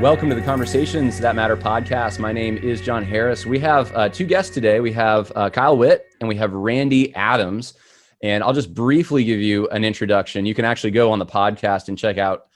Welcome to the Conversations That Matter podcast. My name is John Harris. We have two guests today. We have Kyle Witt and we have Randy Adams. And I'll just briefly give you an introduction. You can actually go on the podcast and check out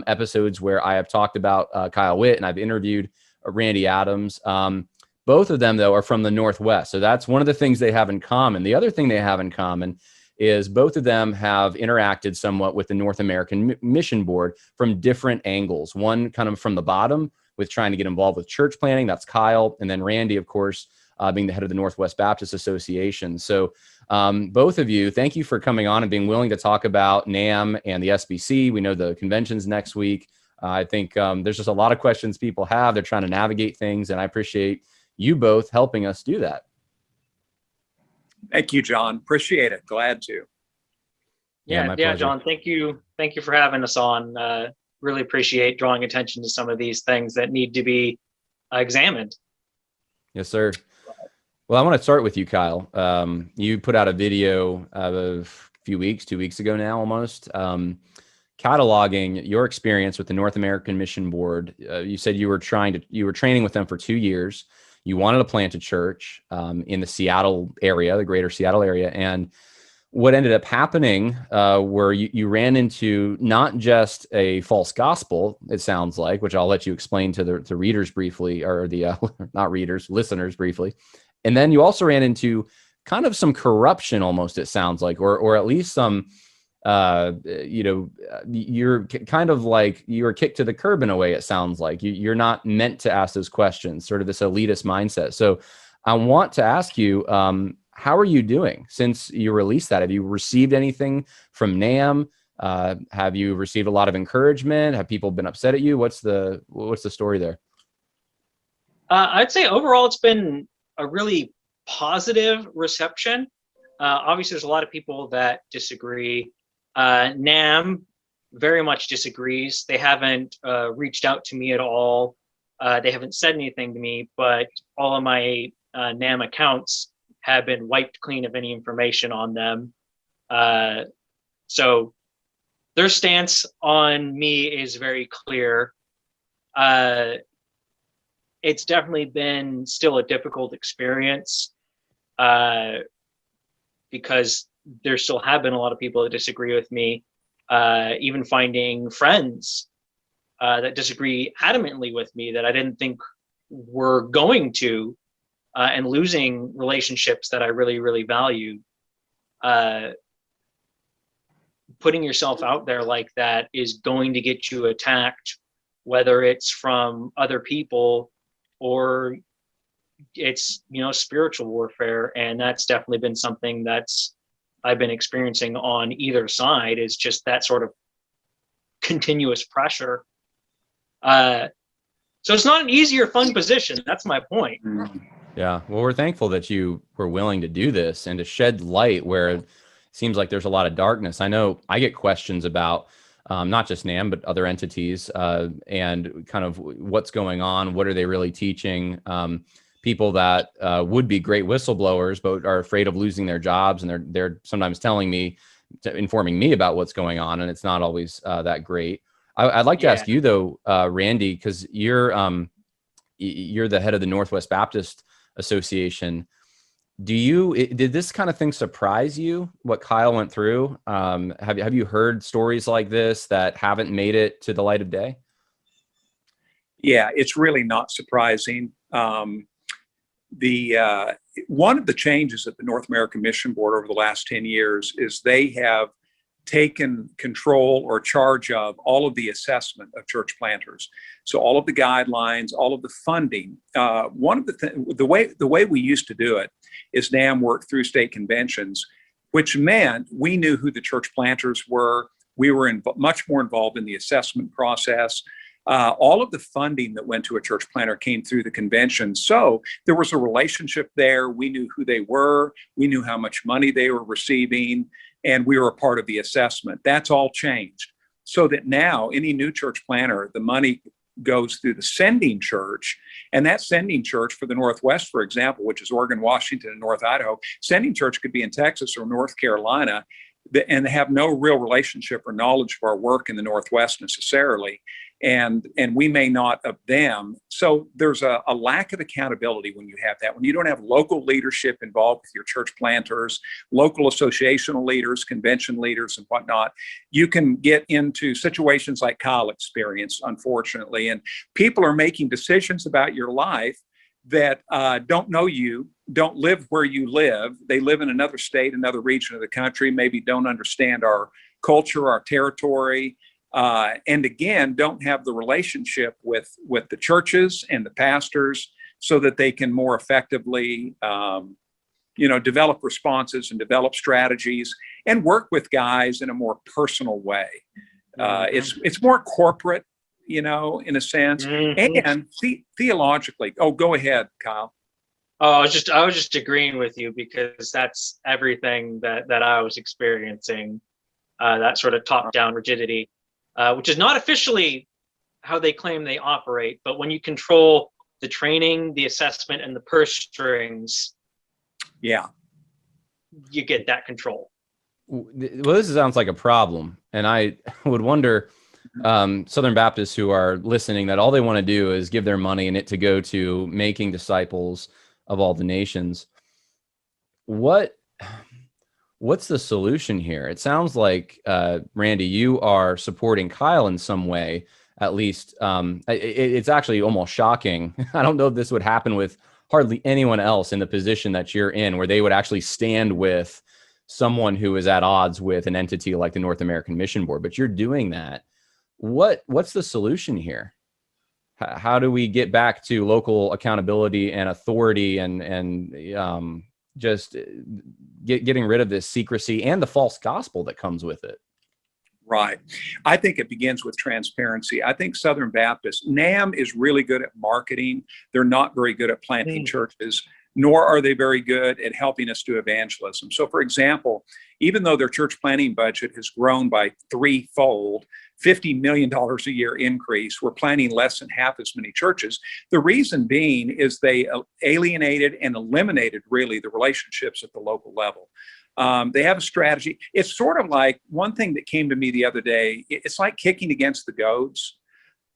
episodes where I have talked about Kyle Witt and I've interviewed Randy Adams. Both of them, though, are from the Northwest. So that's one of the things they have in common. The other thing they have in common is both of them have interacted somewhat with the North American Mission Board from different angles. One kind of from the bottom with trying to get involved with church planning. That's Kyle. And then Randy, of course, being the head of the Northwest Baptist Association. So both of you, thank you for coming on and being willing to talk about NAM and the SBC. We know the convention's next week. I think there's just a lot of questions people have. They're trying to navigate things, and I appreciate you both helping us do that. Thank you, John. Appreciate it. Glad to. Yeah, John, thank you. Thank you for having us on. Really appreciate drawing attention to some of these things that need to be examined. Yes, sir. Well, I want to start with you, Kyle. You put out a video a few weeks, 2 weeks ago now, almost, cataloging your experience with the North American Mission Board. You said you were training with them for 2 years. You wanted to plant a church in the Seattle area, the greater Seattle area. And what ended up happening were you ran into not just a false gospel, it sounds like, which I'll let you explain to the readers briefly, or the not readers, listeners briefly. And then you also ran into kind of some corruption almost, it sounds like, or at least some, you're kind of like you were kicked to the curb in a way, it sounds like. You're not meant to ask those questions, sort of this elitist mindset. So I want to ask you, how are you doing since you released that? Have you received anything from NAM? Have you received a lot of encouragement? Have people been upset at you? What's the story there? I'd say overall, it's been a really positive reception. Obviously, there's a lot of people that disagree. NAM very much disagrees. They haven't reached out to me at all. They haven't said anything to me, but all of my NAM accounts have been wiped clean of any information on them. So their stance on me is very clear. It's definitely been still a difficult experience because there still have been a lot of people that disagree with me, even finding friends that disagree adamantly with me that I didn't think were going to, and losing relationships that I really, really valued. Putting yourself out there like that is going to get you attacked, whether it's from other people or it's, spiritual warfare. And that's definitely been something I've been experiencing on either side, is just that sort of continuous pressure. So it's not an easy or fun position. That's my point. Yeah. Well, we're thankful that you were willing to do this and to shed light where it seems like there's a lot of darkness. I know I get questions about not just NAM, but other entities and kind of what's going on. What are they really teaching? People that would be great whistleblowers, but are afraid of losing their jobs. And they're sometimes informing me about what's going on. And it's not always that great. I'd like to ask you though, Randy, because you're the head of the Northwest Baptist Association. Did this kind of thing surprise you, what Kyle went through? Have you heard stories like this that haven't made it to the light of day? Yeah, it's really not surprising. One of the changes at the North American Mission Board over the last 10 years is they have taken control or charge of all of the assessment of church planters. So all of the guidelines, all of the funding. One of the way we used to do it is NAM worked through state conventions, which meant we knew who the church planters were. We were much more involved in the assessment process. All of the funding that went to a church planter came through the convention. So there was a relationship there. We knew who they were. We knew how much money they were receiving, and we were a part of the assessment. That's all changed. So that now any new church planter, the money goes through the sending church, and that sending church for the Northwest, for example, which is Oregon, Washington, and North Idaho, sending church could be in Texas or North Carolina, and they have no real relationship or knowledge of our work in the Northwest necessarily. and we may not of them. So there's a lack of accountability when you have that. When you don't have local leadership involved with your church planters, local associational leaders, convention leaders, and whatnot, you can get into situations like Kyle experienced, unfortunately. And people are making decisions about your life that don't know you, don't live where you live. They live in another state, another region of the country, maybe don't understand our culture, our territory, and again, don't have the relationship with the churches and the pastors so that they can more effectively, develop responses and develop strategies and work with guys in a more personal way. It's more corporate, in a sense, and theologically. Oh, go ahead, Kyle. Oh, I was just agreeing with you because that's everything that I was experiencing, that sort of top-down rigidity, which is not officially how they claim they operate, but when you control the training, the assessment, and the purse strings, yeah, you get that control. Well, this sounds like a problem, and I would wonder, Southern Baptists who are listening, that all they want to do is give their money and it to go to making disciples of all the nations. What's the solution here? It sounds like, Randy, you are supporting Kyle in some way, at least. It's actually almost shocking. I don't know if this would happen with hardly anyone else in the position that you're in, where they would actually stand with someone who is at odds with an entity like the North American Mission Board, but you're doing that. What's the solution here? How do we get back to local accountability and authority and just getting rid of this secrecy and the false gospel that comes with it? Right. I think it begins with transparency. I think Southern Baptist, NAM is really good at marketing. They're not very good at planting churches, nor are they very good at helping us do evangelism. So, for example, even though their church planting budget has grown by threefold, $50 million a year increase, we're planting less than half as many churches. The reason being is they alienated and eliminated really the relationships at the local level. They have a strategy. It's sort of like one thing that came to me the other day. It's like kicking against the goads.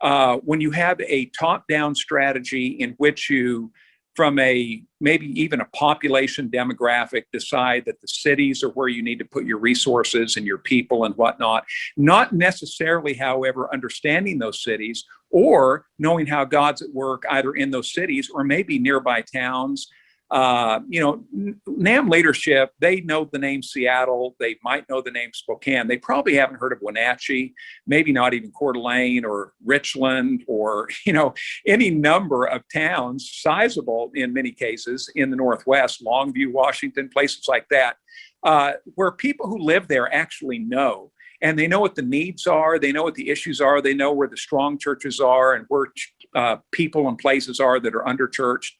When you have a top-down strategy in which you, from a maybe even a population demographic, decide that the cities are where you need to put your resources and your people and whatnot, not necessarily, however, understanding those cities or knowing how God's at work either in those cities or maybe nearby towns. NAM leadership, they know the name Seattle. They might know the name Spokane. They probably haven't heard of Wenatchee, maybe not even Coeur d'Alene or Richland or, any number of towns, sizable in many cases in the Northwest, Longview, Washington, places like that, where people who live there actually know. And they know what the needs are. They know what the issues are. They know where the strong churches are and where people and places are that are under-churched.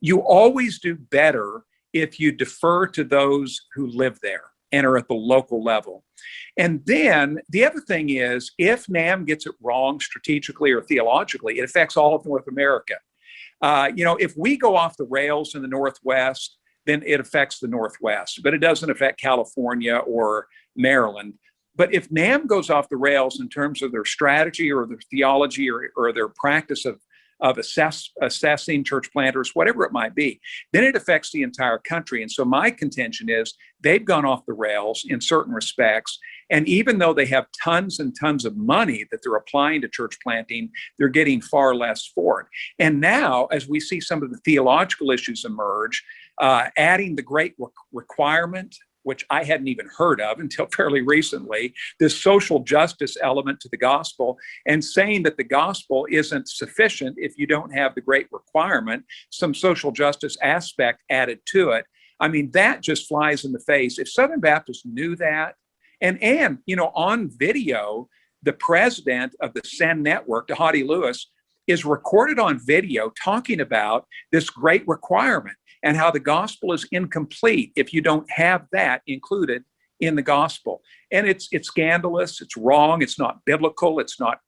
You always do better if you defer to those who live there and are at the local level. And then the other thing is, if NAM gets it wrong strategically or theologically, it affects all of North America. If we go off the rails in the Northwest, then it affects the Northwest, but it doesn't affect California or Maryland. But if NAM goes off the rails in terms of their strategy or their theology or their practice of assessing church planters, whatever it might be, then it affects the entire country. And so my contention is they've gone off the rails in certain respects. And even though they have tons and tons of money that they're applying to church planting, they're getting far less for it. And now, as we see some of the theological issues emerge, adding the great requirement, which I hadn't even heard of until fairly recently, this social justice element to the gospel, and saying that the gospel isn't sufficient if you don't have the great requirement, some social justice aspect added to it. I mean, that just flies in the face. If Southern Baptists knew that, and on video, the president of the Send Network, Dahadi Lewis, is recorded on video talking about this great requirement and how the gospel is incomplete if you don't have that included in the gospel. And it's scandalous, it's wrong, it's not biblical, it's not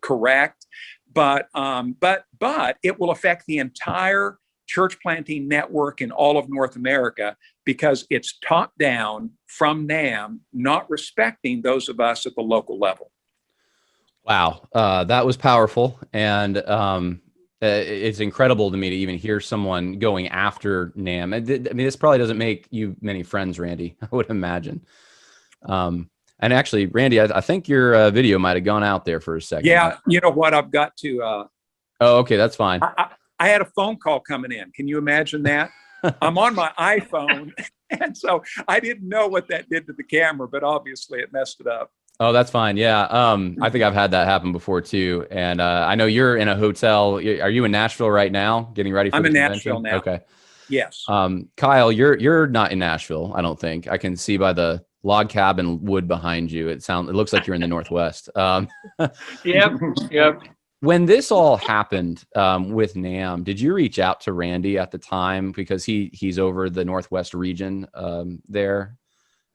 correct, but it will affect the entire church planting network in all of North America because it's top down from NAM, not respecting those of us at the local level. Wow, that was powerful, and it's incredible to me to even hear someone going after Nam. I mean, this probably doesn't make you many friends, Randy. I would imagine. And actually, Randy, I think your video might have gone out there for a second. Yeah, you know what? I've got to. Oh, okay, that's fine. I had a phone call coming in. Can you imagine that? I'm on my iPhone, and so I didn't know what that did to the camera, but obviously it messed it up. Oh, that's fine. Yeah. I think I've had that happen before too. And I know you're in a hotel. Are you in Nashville right now, getting ready for I'm the in convention? Nashville now. Okay. Yes. Kyle, you're not in Nashville, I don't think. I can see by the log cabin wood behind you. It looks like you're in the Northwest. Yep. Yep. When this all happened with NAM, did you reach out to Randy at the time because he's over the Northwest region there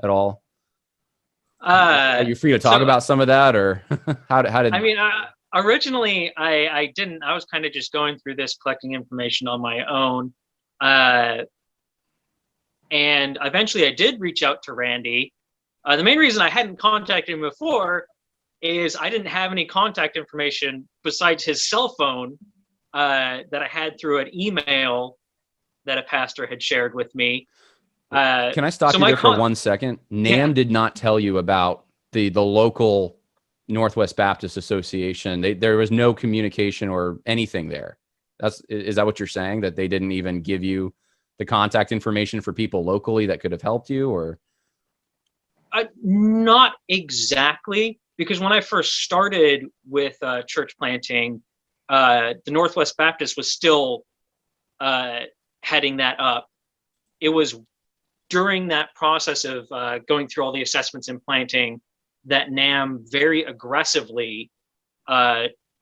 at all? Are you free to talk about some of that, or how did? I mean, originally I didn't. I was kind of just going through this, collecting information on my own, and eventually I did reach out to Randy. The main reason I hadn't contacted him before is I didn't have any contact information besides his cell phone that I had through an email that a pastor had shared with me. Can I stop you there for 1 second? NAM did not tell you about the local Northwest Baptist Association. There was no communication or anything there. Is that what you're saying? That they didn't even give you the contact information for people locally that could have helped you, or? Not exactly, because when I first started with church planting, the Northwest Baptist was still heading that up. It was during that process of going through all the assessments and planting that NAM very aggressively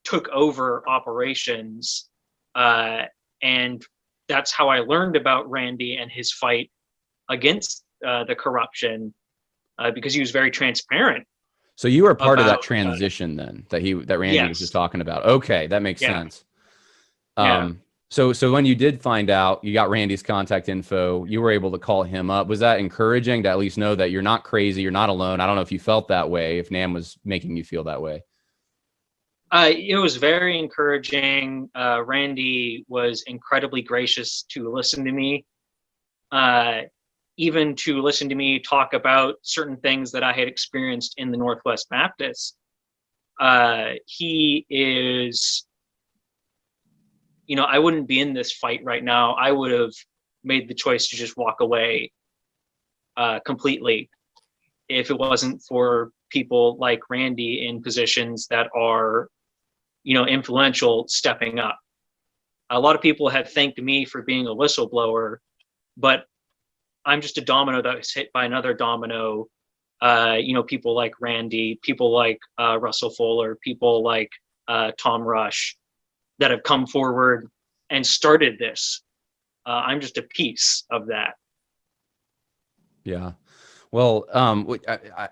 took over operations. And that's how I learned about Randy and his fight against the corruption, because he was very transparent. So you were part of that transition then that Randy was just talking about. Okay, that makes sense. So when you did find out, you got Randy's contact info, you were able to call him up. Was that encouraging to at least know that you're not crazy, you're not alone? I don't know if you felt that way, if NAM was making you feel that way. It was very encouraging. Randy was incredibly gracious to listen to me, even to listen to me talk about certain things that I had experienced in the Northwest Baptist. He is, I wouldn't be in this fight right now. I would have made the choice to just walk away completely if it wasn't for people like Randy in positions that are, influential, stepping up. A lot of people have thanked me for being a whistleblower, but I'm just a domino that was hit by another domino. People like Randy, people like Russell Fuller, people like Tom Rush that have come forward and started this. I'm just a piece of that. Yeah. Well,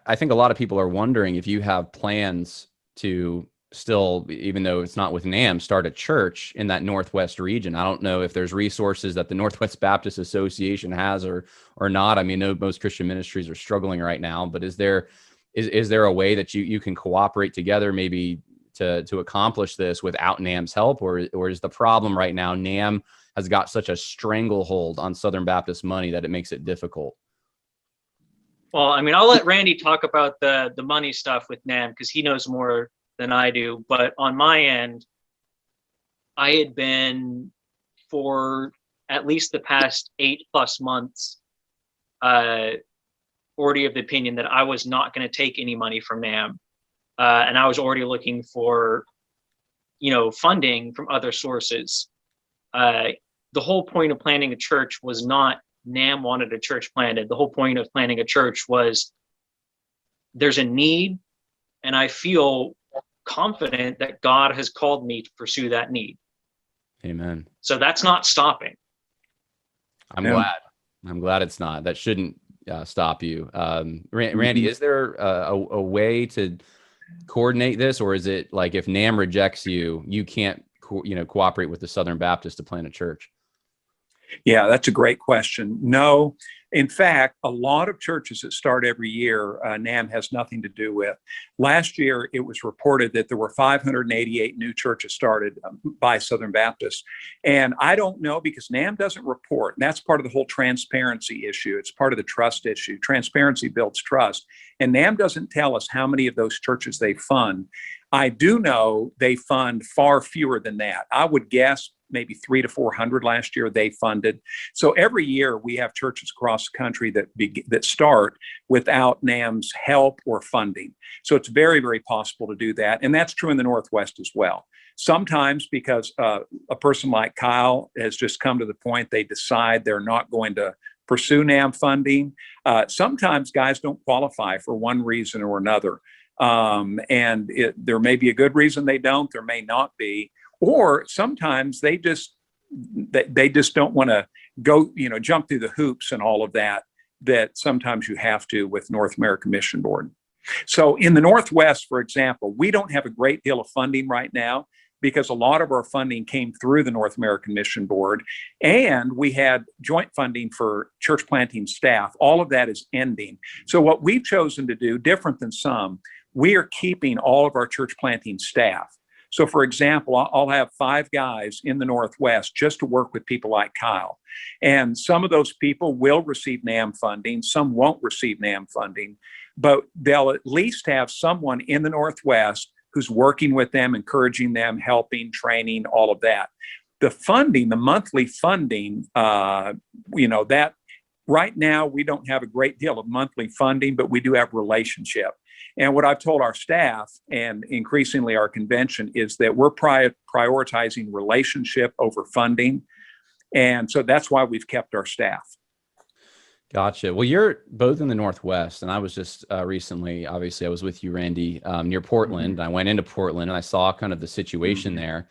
I think a lot of people are wondering if you have plans to still, even though it's not with NAM, start a church in that Northwest region. I don't know if there's resources that the Northwest Baptist Association has or not. I mean, I know most Christian ministries are struggling right now, but is there a way that you can cooperate together maybe to accomplish this without NAM's help, or is the problem right now NAM has got such a stranglehold on Southern Baptist money that it makes it difficult? Well, I mean, I'll let Randy talk about the money stuff with NAM because he knows more than I do. But on my end, I had been, for at least the past 8+ months, already of the opinion that I was not going to take any money from NAM. And I was already looking for, funding from other sources. The whole point of planning a church was not NAM wanted a church planted. The whole point of planning a church was there's a need, and I feel confident that God has called me to pursue that need. Amen. So that's not stopping. I'm glad it's not. That shouldn't stop you. Randy, is there a way to coordinate this, or is it like if NAM rejects you, you can't cooperate with the Southern Baptist to plant a church? Yeah, that's a great question. No, in fact, a lot of churches that start every year, NAM has nothing to do with. Last year, it was reported that there were 588 new churches started by Southern Baptists. And I don't know because NAM doesn't report. And that's part of the whole transparency issue. It's part of the trust issue. Transparency builds trust. And NAM doesn't tell us how many of those churches they fund. I do know they fund far fewer than that. I would guess maybe 300 to 400 last year they funded. So every year we have churches across the country that start without NAM's help or funding. So it's very, very possible to do that. And that's true in the Northwest as well. Sometimes because a person like Kyle has just come to the point they decide they're not going to pursue NAM funding. Sometimes guys don't qualify for one reason or another. There may be a good reason they don't, there may not be. Or sometimes they just don't want to go, jump through the hoops and all of that sometimes you have to with North American Mission Board. So in the Northwest, for example, we don't have a great deal of funding right now because a lot of our funding came through the North American Mission Board, and we had joint funding for church planting staff. All of that is ending. So what we've chosen to do, different than some, we are keeping all of our church planting staff. So for example, I'll have 5 guys in the Northwest just to work with people like Kyle. And some of those people will receive NAM funding, some won't receive NAM funding, but they'll at least have someone in the Northwest who's working with them, encouraging them, helping, training, all of that. The funding, the monthly funding, that right now we don't have a great deal of monthly funding, but we do have relationship. And what I've told our staff and increasingly our convention is that we're prioritizing relationship over funding. And so that's why we've kept our staff. Gotcha. Well, you're both in the Northwest, and I was just recently, obviously I was with you, Randy, near Portland. I went into Portland and I saw kind of the situation there.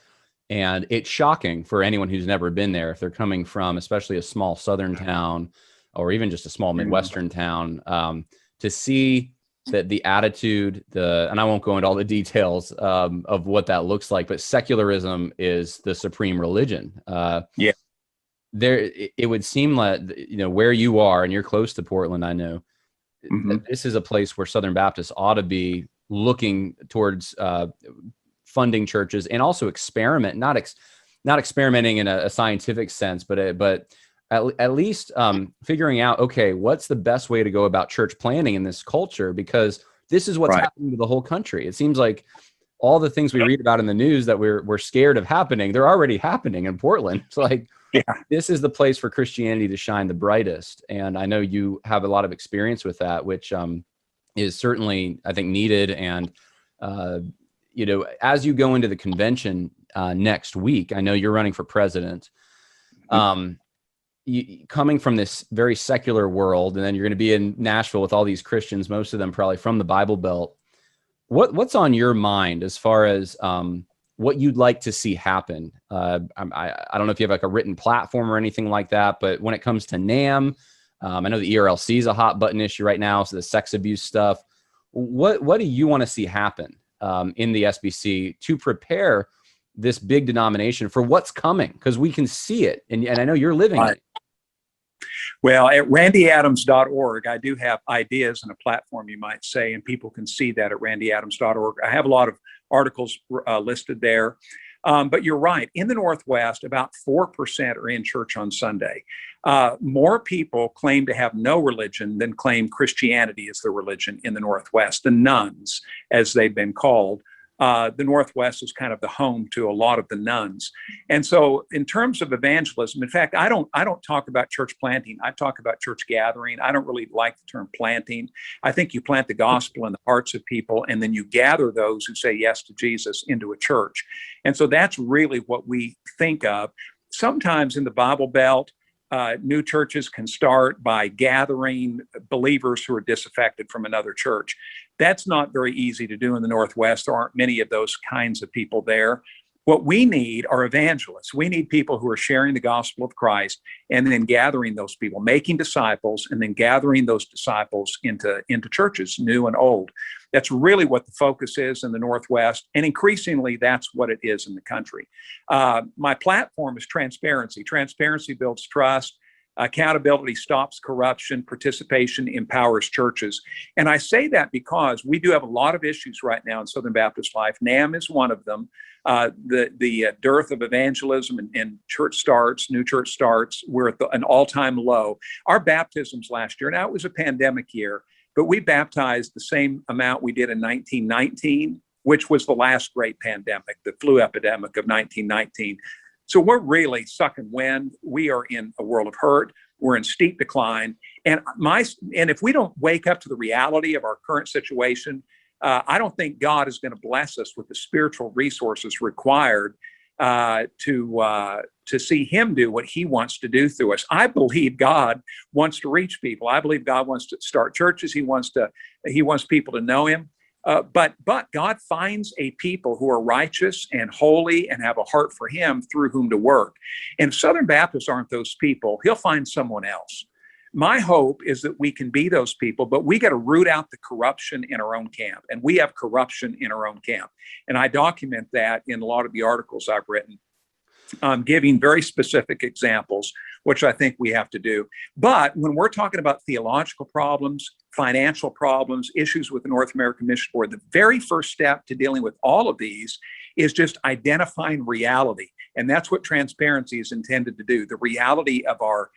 And it's shocking for anyone who's never been there, if they're coming from especially a small Southern town or even just a small Midwestern town, to see that the attitude, and I won't go into all the details of what that looks like, but secularism is the supreme religion. It would seem like, where you are, and you're close to Portland, I know, this is a place where Southern Baptists ought to be looking towards funding churches and also experiment, not experimenting in a scientific sense, but at least figuring out, okay, what's the best way to go about church planning in this culture? Because this is what's happening to the whole country. It seems like all the things we read about in the news that we're scared of happening, they're already happening in Portland. It's like, this is the place for Christianity to shine the brightest. And I know you have a lot of experience with that, which is certainly, I think, needed. And, as you go into the convention next week, I know you're running for president. Coming from this very secular world, and then you're going to be in Nashville with all these Christians, most of them probably from the Bible Belt. What's on your mind as far as what you'd like to see happen? I don't know if you have like a written platform or anything like that, but when it comes to NAM, I know the ERLC is a hot button issue right now, so the sex abuse stuff. What do you want to see happen in the SBC to prepare this big denomination for what's coming? Because we can see it, and I know you're living it. Well, at randyadams.org, I do have ideas and a platform, you might say, and people can see that at randyadams.org. I have a lot of articles listed there. But you're right. In the Northwest, about 4% are in church on Sunday. More people claim to have no religion than claim Christianity is their religion in the Northwest. The nuns, as they've been called. The Northwest is kind of the home to a lot of the nuns. And so in terms of evangelism, in fact, I don't talk about church planting. I talk about church gathering. I don't really like the term planting. I think you plant the gospel in the hearts of people, and then you gather those who say yes to Jesus into a church. And so that's really what we think of. Sometimes in the Bible Belt, new churches can start by gathering believers who are disaffected from another church. That's not very easy to do in the Northwest. There aren't many of those kinds of people there. What we need are evangelists. We need people who are sharing the gospel of Christ and then gathering those people, making disciples, and then gathering those disciples into churches, new and old. That's really what the focus is in the Northwest. And increasingly, that's what it is in the country. My platform is transparency. Transparency builds trust. Accountability stops corruption. Participation empowers churches. And I say that because we do have a lot of issues right now in Southern Baptist life. NAM is one of them. The dearth of evangelism and church starts, new church starts, we're at an all-time low. Our baptisms last year, now it was a pandemic year, but we baptized the same amount we did in 1919, which was the last great pandemic, the flu epidemic of 1919. So we're really sucking wind. We are in a world of hurt. We're in steep decline. And if we don't wake up to the reality of our current situation, I don't think God is going to bless us with the spiritual resources required to see Him do what He wants to do through us. I believe God wants to reach people. I believe God wants to start churches. He wants people to know Him. But God finds a people who are righteous and holy and have a heart for Him through whom to work. And if Southern Baptists aren't those people, He'll find someone else. My hope is that we can be those people, but we got to root out the corruption in our own camp. And we have corruption in our own camp. And I document that in a lot of the articles I've written, giving very specific examples, which I think we have to do. But when we're talking about theological problems, financial problems, issues with the North American Mission Board, the very first step to dealing with all of these is just identifying reality. And that's what transparency is intended to do, the reality of our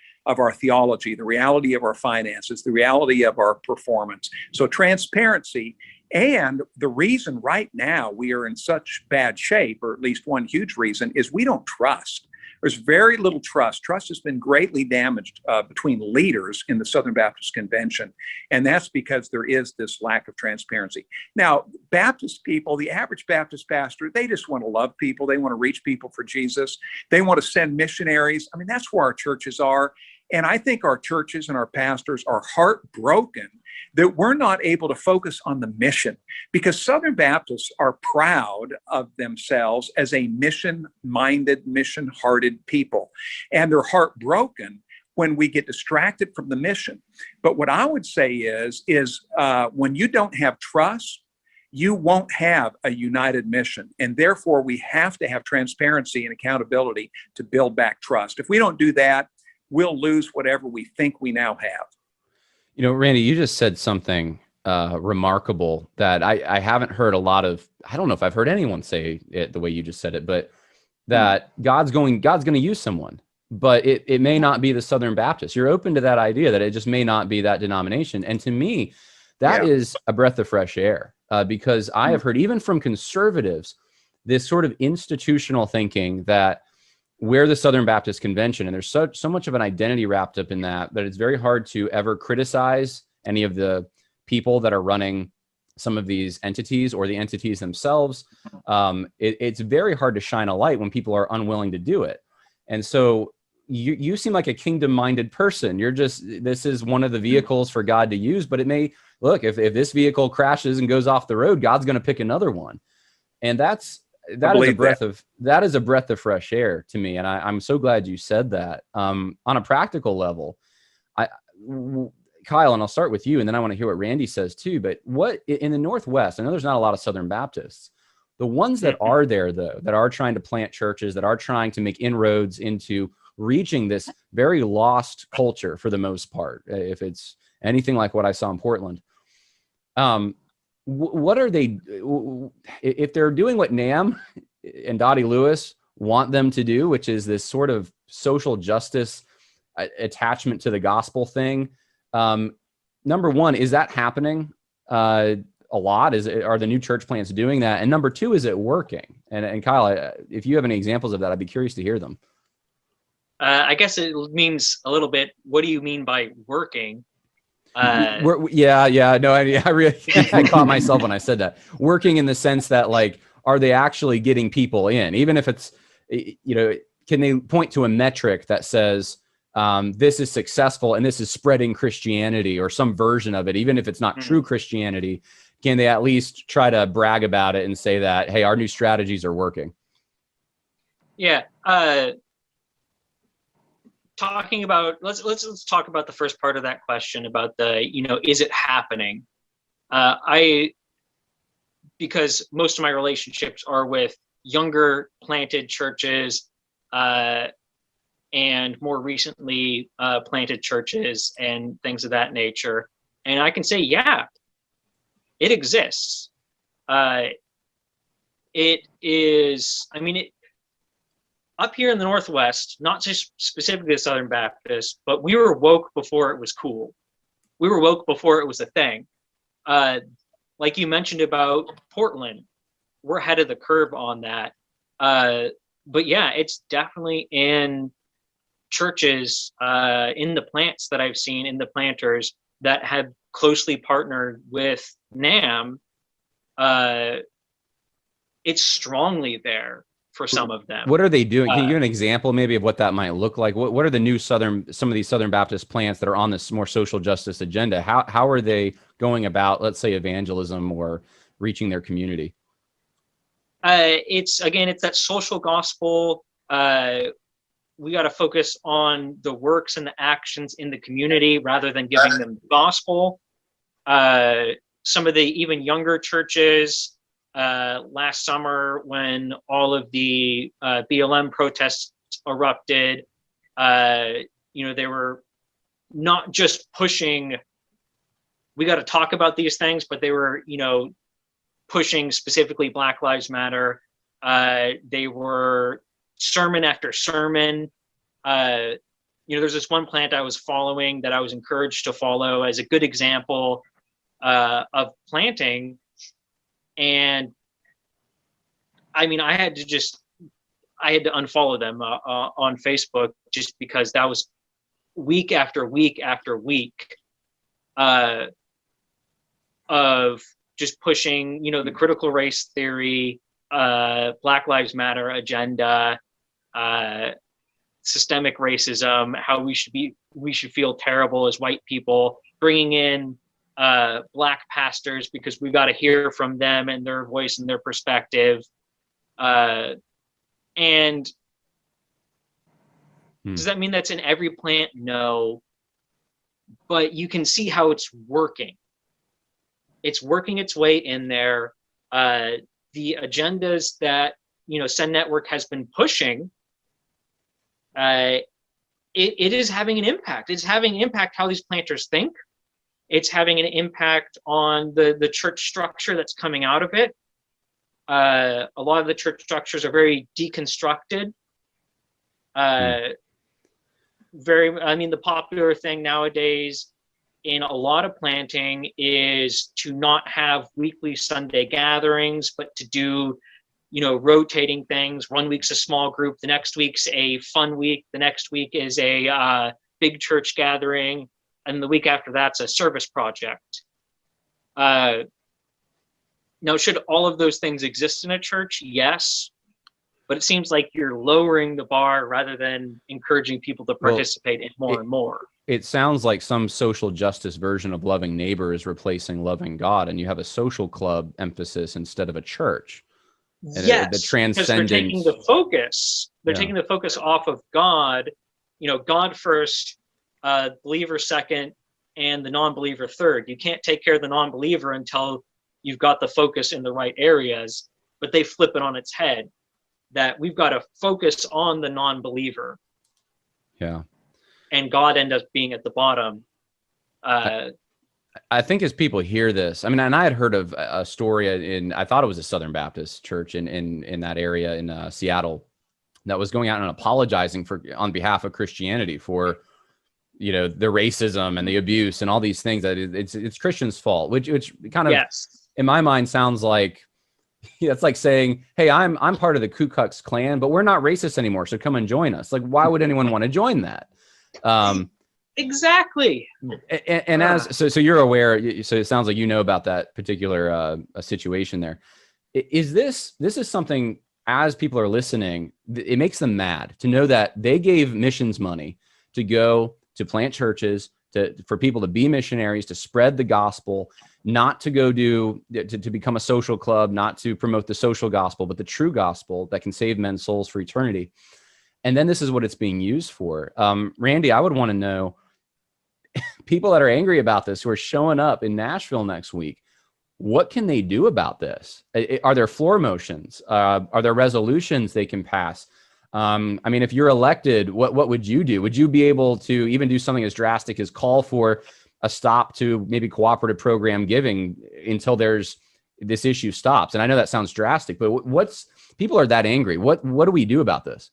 theology, the reality of our finances, the reality of our performance. So transparency. And the reason right now we are in such bad shape, or at least one huge reason, is we don't trust. There's very little trust. Trust has been greatly damaged between leaders in the Southern Baptist Convention. And that's because there is this lack of transparency. Now, Baptist people, the average Baptist pastor, they just want to love people. They want to reach people for Jesus. They want to send missionaries. I mean, that's where our churches are. And I think our churches and our pastors are heartbroken that we're not able to focus on the mission, because Southern Baptists are proud of themselves as a mission-minded, mission-hearted people. And they're heartbroken when we get distracted from the mission. But what I would say is when you don't have trust, you won't have a united mission. And therefore, we have to have transparency and accountability to build back trust. If we don't do that, we'll lose whatever we think we now have. You know, Randy, you just said something remarkable that I haven't heard a lot of. I don't know if I've heard anyone say it the way you just said it, but that God's going to use someone, but it may not be the Southern Baptist. You're open to that idea that it just may not be that denomination. And to me, that is a breath of fresh air because I have heard even from conservatives, this sort of institutional thinking that we're the Southern Baptist Convention, and there's so much of an identity wrapped up in that it's very hard to ever criticize any of the people that are running some of these entities or the entities themselves. It's very hard to shine a light when people are unwilling to do it. And so you seem like a kingdom-minded person. This is one of the vehicles for God to use, but it may, look, if this vehicle crashes and goes off the road, God's going to pick another one. And that is a breath of fresh air to me. And I'm so glad you said that. On a practical level, Kyle, and I'll start with you, and then I want to hear what Randy says too, but what in the Northwest, I know there's not a lot of Southern Baptists, the ones that are there though, that are trying to plant churches, that are trying to make inroads into reaching this very lost culture for the most part, if it's anything like what I saw in Portland, what are they, if they're doing what NAM and Dottie Lewis want them to do, which is this sort of social justice attachment to the gospel thing? Number one, is that happening a lot? Are the new church plants doing that? And number two, is it working? And Kyle, if you have any examples of that, I'd be curious to hear them. I guess it means a little bit. What do you mean by working? No, I really I caught myself when I said that. Working in the sense that, like, are they actually getting people in? Even if it's, can they point to a metric that says this is successful and this is spreading Christianity or some version of it, even if it's not true Christianity? Can they at least try to brag about it and say that, hey, our new strategies are working? Yeah. Talking about let's talk about the first part of that question about the, is it happening? Because most of my relationships are with younger planted churches, and more recently planted churches and things of that nature. And I can say, yeah, it exists. It is, up here in the Northwest, not just specifically the Southern Baptist, but we were woke before it was cool. We were woke before it was a thing. Like you mentioned about Portland, we're ahead of the curve on that. But yeah, it's definitely in churches, in the plants that I've seen, in the planters that have closely partnered with NAM. It's strongly there for some of them. What are they doing? Can you give an example maybe of what that might look like? What are the new some of these Southern Baptist plants that are on this more social justice agenda? How are they going about, let's say, evangelism or reaching their community? It's that social gospel. We got to focus on the works and the actions in the community rather than giving them the gospel. Some of the even younger churches, last summer when all of the BLM protests erupted, they were not just pushing, we got to talk about these things, but they were, pushing specifically Black Lives Matter. They were sermon after sermon. There's this one plant I was following that I was encouraged to follow as a good example of planting. And I had to unfollow them on Facebook just because that was week after week after week of just pushing, the critical race theory, Black Lives Matter agenda, systemic racism, how we should feel terrible as white people, bringing in Black pastors because we got to hear from them and their voice and their perspective. And does that mean that's in every plant? No. But you can see how it's working. It's working its way in there. The agendas that, Send Network has been pushing, it is having an impact. It's having an impact how these planters think. It's having an impact on the church structure that's coming out of it. A lot of the church structures are very deconstructed. The popular thing nowadays in a lot of planting is to not have weekly Sunday gatherings, but to do, rotating things. 1 week's a small group, the next week's a fun week, the next week is a big church gathering, and the week after that's a service project. Now, should all of those things exist in a church? Yes. But it seems like you're lowering the bar rather than encouraging people to participate in more and more. It sounds like some social justice version of loving neighbor is replacing loving God, and you have a social club emphasis instead of a church. And yes, the transcendence. Because they're taking the focus. They're taking the focus off of God. God first, believer second, and the non-believer third. You can't take care of the non-believer until you've got the focus in the right areas. But they flip it on its head. That we've got to focus on the non-believer. Yeah. And God ends up being at the bottom. I think as people hear this, and I had heard of a story I thought it was a Southern Baptist church in that area in Seattle that was going out and apologizing on behalf of Christianity for, the racism and the abuse and all these things that it's Christians' fault, which kind of, in my mind, sounds like, it's like saying, hey, I'm part of the Ku Klux Klan, but we're not racist anymore, so come and join us. Like, why would anyone want to join that? Exactly. And so you're aware, so it sounds like about that particular situation there. This is something, as people are listening, it makes them mad to know that they gave missions money to go to plant churches, for people to be missionaries, to spread the gospel, not to go to become a social club, not to promote the social gospel, but the true gospel that can save men's souls for eternity. And then this is what it's being used for. Randy, I would want to know, people that are angry about this, who are showing up in Nashville next week, what can they do about this? Are there floor motions? Are there resolutions they can pass? I mean, if you're elected, what would you do? Would you be able to even do something as drastic as call for a stop to maybe cooperative program giving until this issue stops? And I know that sounds drastic, but people are that angry. What do we do about this?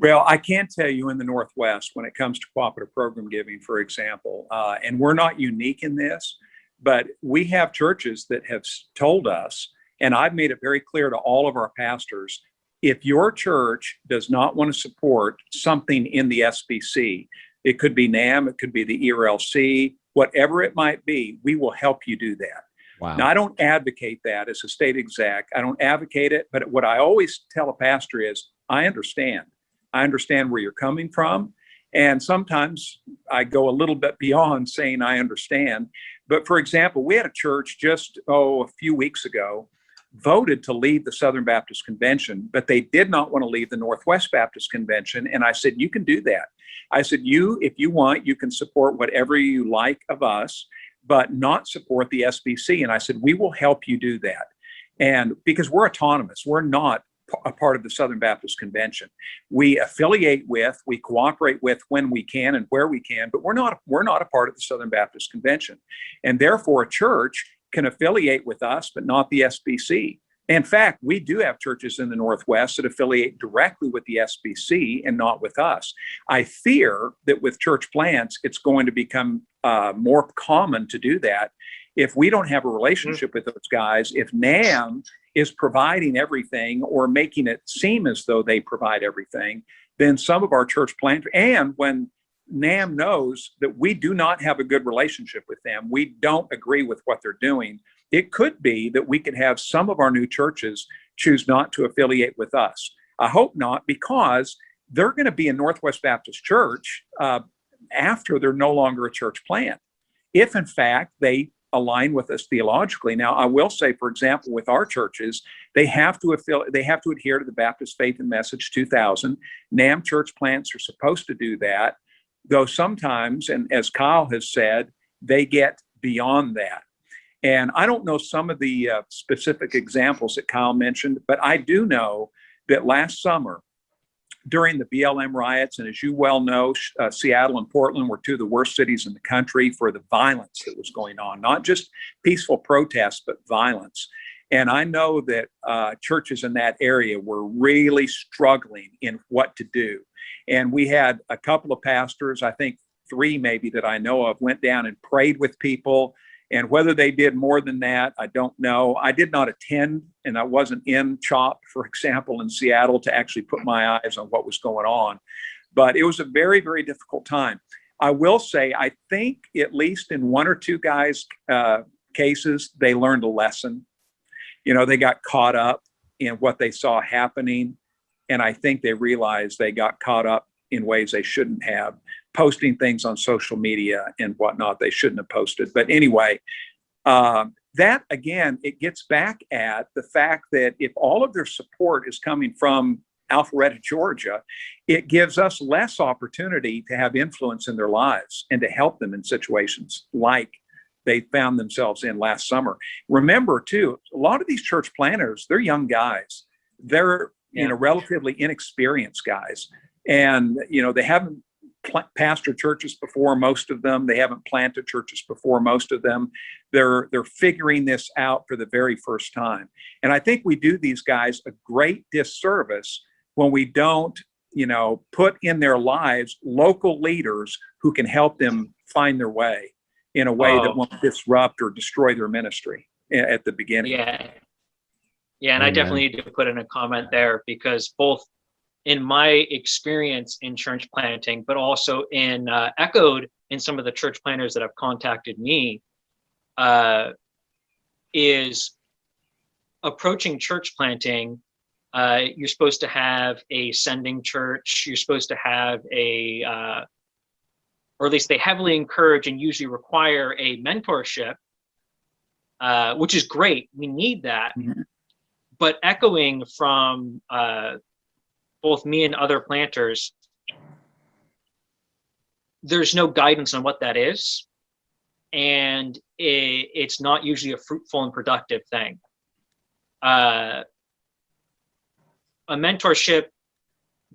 Well, I can tell you in the Northwest, when it comes to cooperative program giving, for example, and we're not unique in this, but we have churches that have told us, and I've made it very clear to all of our pastors, if your church does not want to support something in the SBC, it could be NAM, it could be the ERLC, whatever it might be, we will help you do that. Wow. Now, I don't advocate that as a state exec. I don't advocate it, but what I always tell a pastor is, I understand. I understand where you're coming from. And sometimes I go a little bit beyond saying I understand. But for example, we had a church just, a few weeks ago, voted to leave the Southern Baptist Convention, but they did not want to leave the Northwest Baptist Convention. And I said, you can do that. I said, if you want, you can support whatever you like of us, but not support the SBC. And I said, we will help you do that. And because we're autonomous, we're not a part of the Southern Baptist Convention. We affiliate with, we cooperate with when we can and where we can, but we're not a part of the Southern Baptist Convention. And therefore a church can affiliate with us, but not the SBC. In fact, we do have churches in the Northwest that affiliate directly with the SBC and not with us. I fear that with church plants, it's going to become more common to do that. If we don't have a relationship with those guys, if NAM is providing everything or making it seem as though they provide everything, then some of our church planters, and when NAM knows that we do not have a good relationship with them, we don't agree with what they're doing, it could be that we could have some of our new churches choose not to affiliate with us. I hope not, because they're going to be a Northwest Baptist church after they're no longer a church plant. If in fact they align with us theologically. Now, I will say, for example, with our churches, they have to adhere to the Baptist Faith and Message 2000. NAM church plants are supposed to do that, though sometimes, and as Kyle has said, they get beyond that. And I don't know some of the specific examples that Kyle mentioned, but I do know that last summer, during the BLM riots, and as you well know, Seattle and Portland were two of the worst cities in the country for the violence that was going on, not just peaceful protests, but violence. And I know that churches in that area were really struggling in what to do. And we had a couple of pastors, I think 3 maybe that I know of, went down and prayed with people. And whether they did more than that, I don't know. I did not attend, and I wasn't in CHOP, for example, in Seattle to actually put my eyes on what was going on. But it was a very, very difficult time. I will say, I think at least in 1 or 2 guys' cases, they learned a lesson. You know, they got caught up in what they saw happening. And I think they realized they got caught up in ways they shouldn't have, posting things on social media and whatnot they shouldn't have posted. But anyway, that again, it gets back at the fact that if all of their support is coming from Alpharetta, Georgia, it gives us less opportunity to have influence in their lives and to help them in situations like they found themselves in last summer. Remember too, a lot of these church planners, they're young guys. They're relatively inexperienced guys. And, they haven't pastored churches before, most of them. They haven't planted churches before, most of them. They're figuring this out for the very first time. And I think we do these guys a great disservice when we don't, put in their lives local leaders who can help them find their way in a way that won't disrupt or destroy their ministry at the beginning. Yeah, and I definitely need to put in a comment there, because both in my experience in church planting, but also in echoed in some of the church planters that have contacted me, is approaching church planting. You're supposed to have a sending church. You're supposed to have a or at least they heavily encourage and usually require a mentorship, which is great. We need that. Mhm. But echoing from both me and other planters, there's no guidance on what that is. And it's not usually a fruitful and productive thing. A mentorship,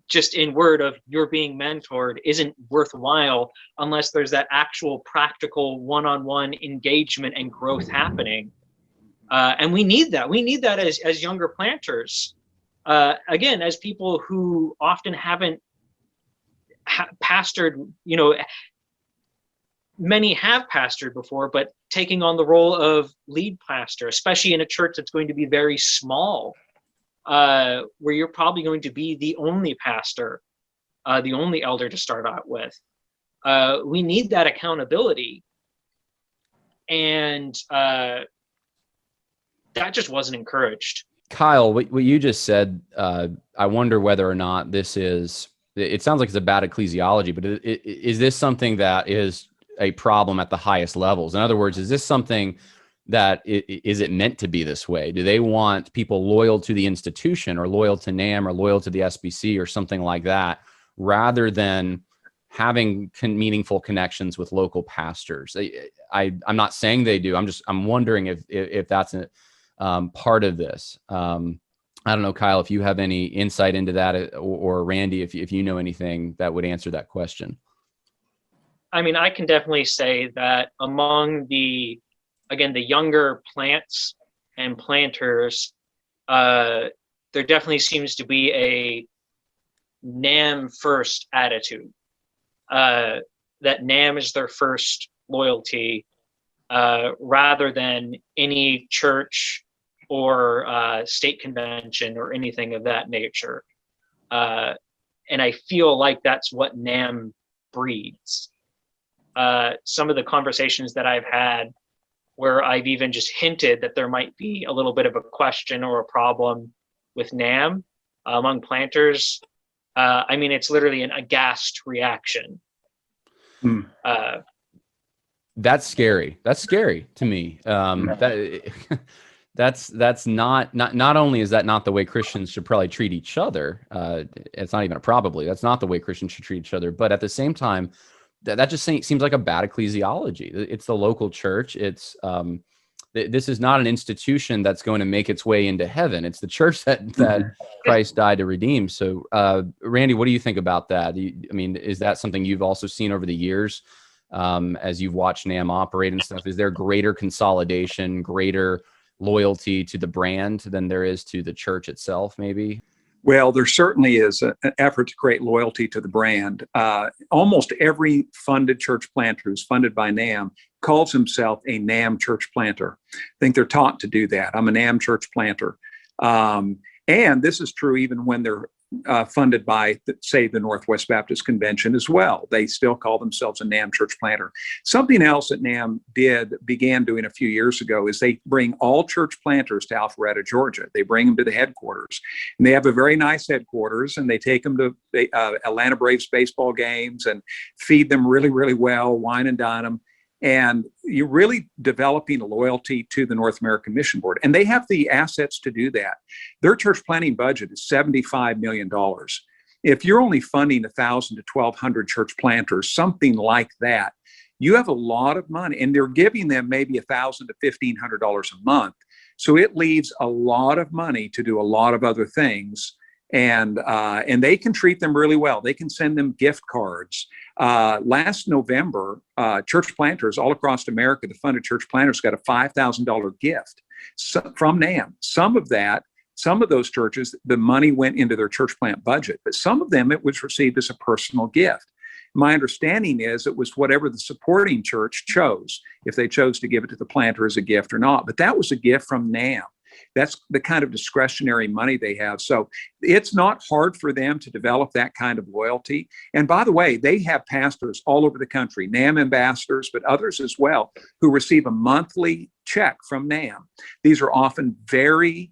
just in word of you're being mentored, isn't worthwhile unless there's that actual practical one-on-one engagement and growth happening. And we need that. We need that as younger planters. Again, as people who often haven't pastored, many have pastored before, but taking on the role of lead pastor, especially in a church that's going to be very small, where you're probably going to be the only pastor, the only elder to start out with. We need that accountability. And that just wasn't encouraged. Kyle, what you just said, I wonder whether or not this is, it sounds like it's a bad ecclesiology, but is this something that is a problem at the highest levels? In other words, is this something that is it meant to be this way? Do they want people loyal to the institution or loyal to NAM or loyal to the SBC or something like that, rather than having meaningful connections with local pastors? I'm not saying they do. I'm wondering if that's part of this. I don't know, Kyle, if you have any insight into that, or Randy, if you know anything that would answer that question. I mean, I can definitely say that among the younger plants and planters, there definitely seems to be a NAM first attitude, that NAM is their first loyalty, rather than any church or state convention or anything of that nature. And I feel like that's what NAM breeds. Some of the conversations that I've had where I've even just hinted that there might be a little bit of a question or a problem with NAM among planters, I mean, it's literally an aghast reaction. That's scary. That's scary to me. That's not only is that not the way Christians should probably treat each other. It's not even a probably. That's not the way Christians should treat each other. But at the same time, that just seems like a bad ecclesiology. It's the local church. It's this is not an institution that's going to make its way into heaven. It's the church that Christ died to redeem. So, Randy, what do you think about that? I mean, is that something you've also seen over the years as you've watched NAM operate and stuff? Is there greater consolidation, greater loyalty to the brand than there is to the church itself, maybe? Well, there certainly is an effort to create loyalty to the brand. Almost every funded church planter who's funded by NAM calls himself a NAM church planter. I think they're taught to do that. I'm a NAM church planter. And this is true even when they're funded by, say, the Northwest Baptist Convention as well. They still call themselves a NAM church planter. Something else that NAM began doing a few years ago is they bring all church planters to Alpharetta, Georgia. They bring them to the headquarters. And they have a very nice headquarters, and they take them to Atlanta Braves baseball games and feed them really, really well, wine and dine them. And you're really developing a loyalty to the North American Mission Board. And they have the assets to do that. Their church planting budget is $75 million. If you're only funding 1,000 to 1,200 church planters, something like that, you have a lot of money. And they're giving them maybe $1,000 to $1,500 a month. So it leaves a lot of money to do a lot of other things. And they can treat them really well. They can send them gift cards. Last November, church planters all across America, the funded church planters got a $5,000 gift from NAM. Some of those churches, the money went into their church plant budget, but some of them it was received as a personal gift. My understanding is it was whatever the supporting church chose, if they chose to give it to the planter as a gift or not. But that was a gift from NAM. That's the kind of discretionary money they have. So it's not hard for them to develop that kind of loyalty. And by the way, they have pastors all over the country, NAM ambassadors, but others as well, who receive a monthly check from NAM. These are often very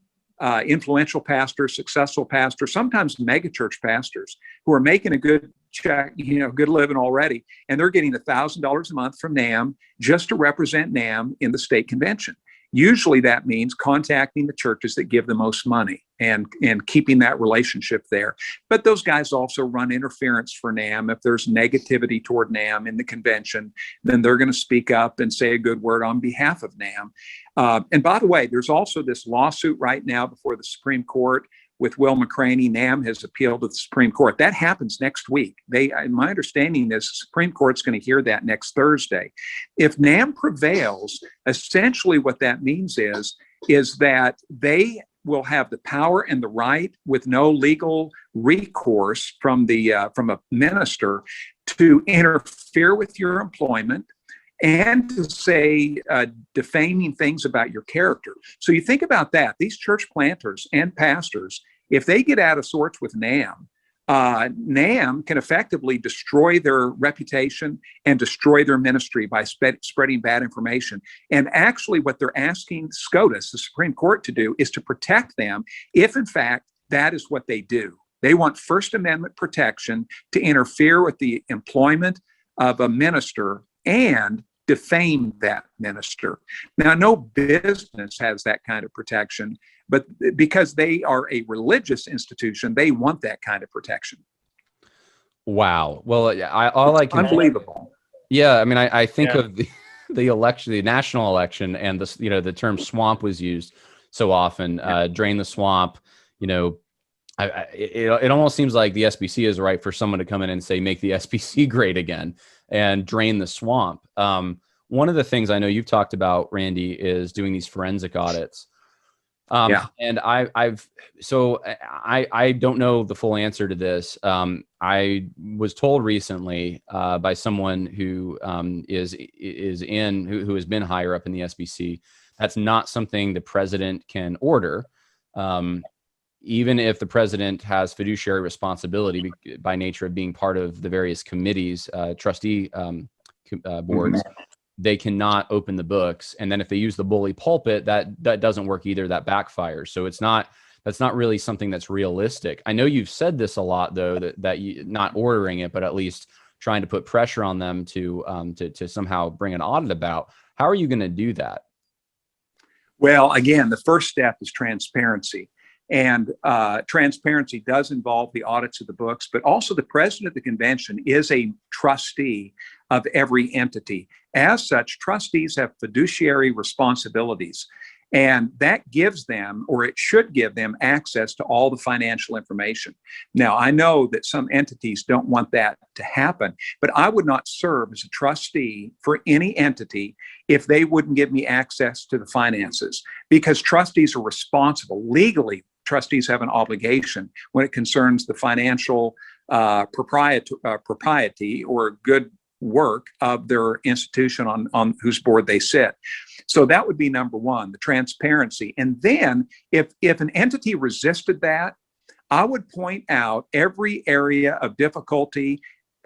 influential pastors, successful pastors, sometimes megachurch pastors who are making a good check, good living already, and they're getting $1,000 a month from NAM just to represent NAM in the state convention. Usually that means contacting the churches that give the most money and keeping that relationship there. But those guys also run interference for NAM. If there's negativity toward NAM in the convention, then they're going to speak up and say a good word on behalf of NAM. And by the way, there's also this lawsuit right now before the Supreme Court with Will McCraney. NAM has appealed to the Supreme Court. That happens next week. My understanding is the Supreme Court's going to hear that next Thursday. If NAM prevails, essentially what that means is that they will have the power and the right, with no legal recourse from a minister, to interfere with your employment and to say defaming things about your character. So you think about that. These church planters and pastors, if they get out of sorts with NAM, NAM can effectively destroy their reputation and destroy their ministry by spreading bad information. And actually what they're asking SCOTUS, the Supreme Court, to do is to protect them if, in fact, that is what they do. They want First Amendment protection to interfere with the employment of a minister and defame that minister. Now, no business has that kind of protection, but because they are a religious institution, they want that kind of protection. Wow. Well, all I can unbelievable. Yeah, I mean, I think of the election, the national election, and the term swamp was used so often. Drain the swamp. It almost seems like the SBC is right for someone to come in and say, make the SBC great again and drain the swamp. One of the things I know you've talked about, Randy, is doing these forensic audits. And I don't know the full answer to this. I was told recently by someone who who has been higher up in the SBC, that's not something the president can order. Even if the president has fiduciary responsibility by nature of being part of the various committees, trustee boards, they cannot open the books. And then if they use the bully pulpit, that doesn't work either. That backfires. So that's not really something that's realistic. I know you've said this a lot, though, that you not ordering it, but at least trying to put pressure on them to somehow bring an audit about. How are you going to do that? Well, again, the first step is transparency. And transparency does involve the audits of the books, but also the president of the convention is a trustee of every entity. As such, trustees have fiduciary responsibilities, and that gives them, or it should give them, access to all the financial information. Now, I know that some entities don't want that to happen, but I would not serve as a trustee for any entity if they wouldn't give me access to the finances, because trustees are responsible legally. Trustees have an obligation when it concerns the financial propriety or good work of their institution on whose board they sit. So that would be number one, the transparency. And then if an entity resisted that, I would point out every area of difficulty,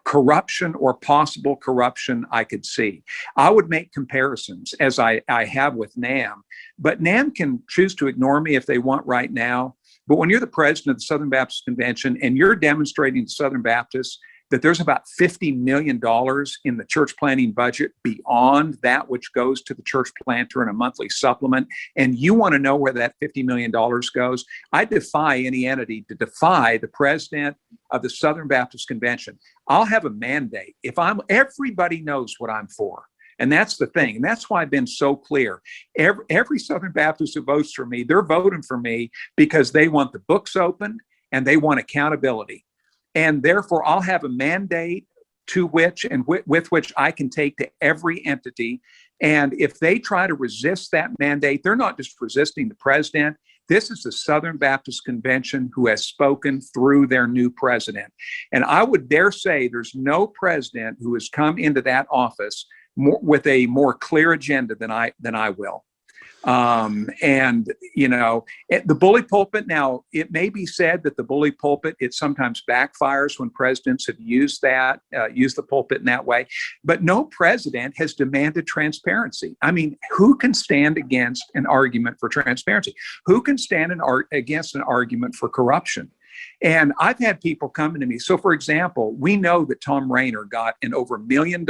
corruption or possible corruption I could see. I would make comparisons, as I have with NAM, but NAM can choose to ignore me if they want right now. But when you're the president of the Southern Baptist Convention and you're demonstrating to Southern Baptists that there's about $50 million in the church planting budget beyond that which goes to the church planter in a monthly supplement, and you want to know where that $50 million goes, I defy any entity to defy the president of the Southern Baptist Convention. I'll have a mandate. Everybody knows what I'm for. And that's the thing. And that's why I've been so clear. Every Southern Baptist who votes for me, they're voting for me because they want the books open and they want accountability. And therefore, I'll have a mandate to which and with which I can take to every entity. And if they try to resist that mandate, they're not just resisting the president. This is the Southern Baptist Convention who has spoken through their new president. And I would dare say there's no president who has come into that office with a more clear agenda than I will. And, the bully pulpit, now it may be said that the bully pulpit, it sometimes backfires when presidents have used the pulpit in that way, but no president has demanded transparency. I mean, who can stand against an argument for transparency? Who can stand against an argument for corruption? And I've had people come to me. So, for example, we know that Tom Rayner got an over $1 million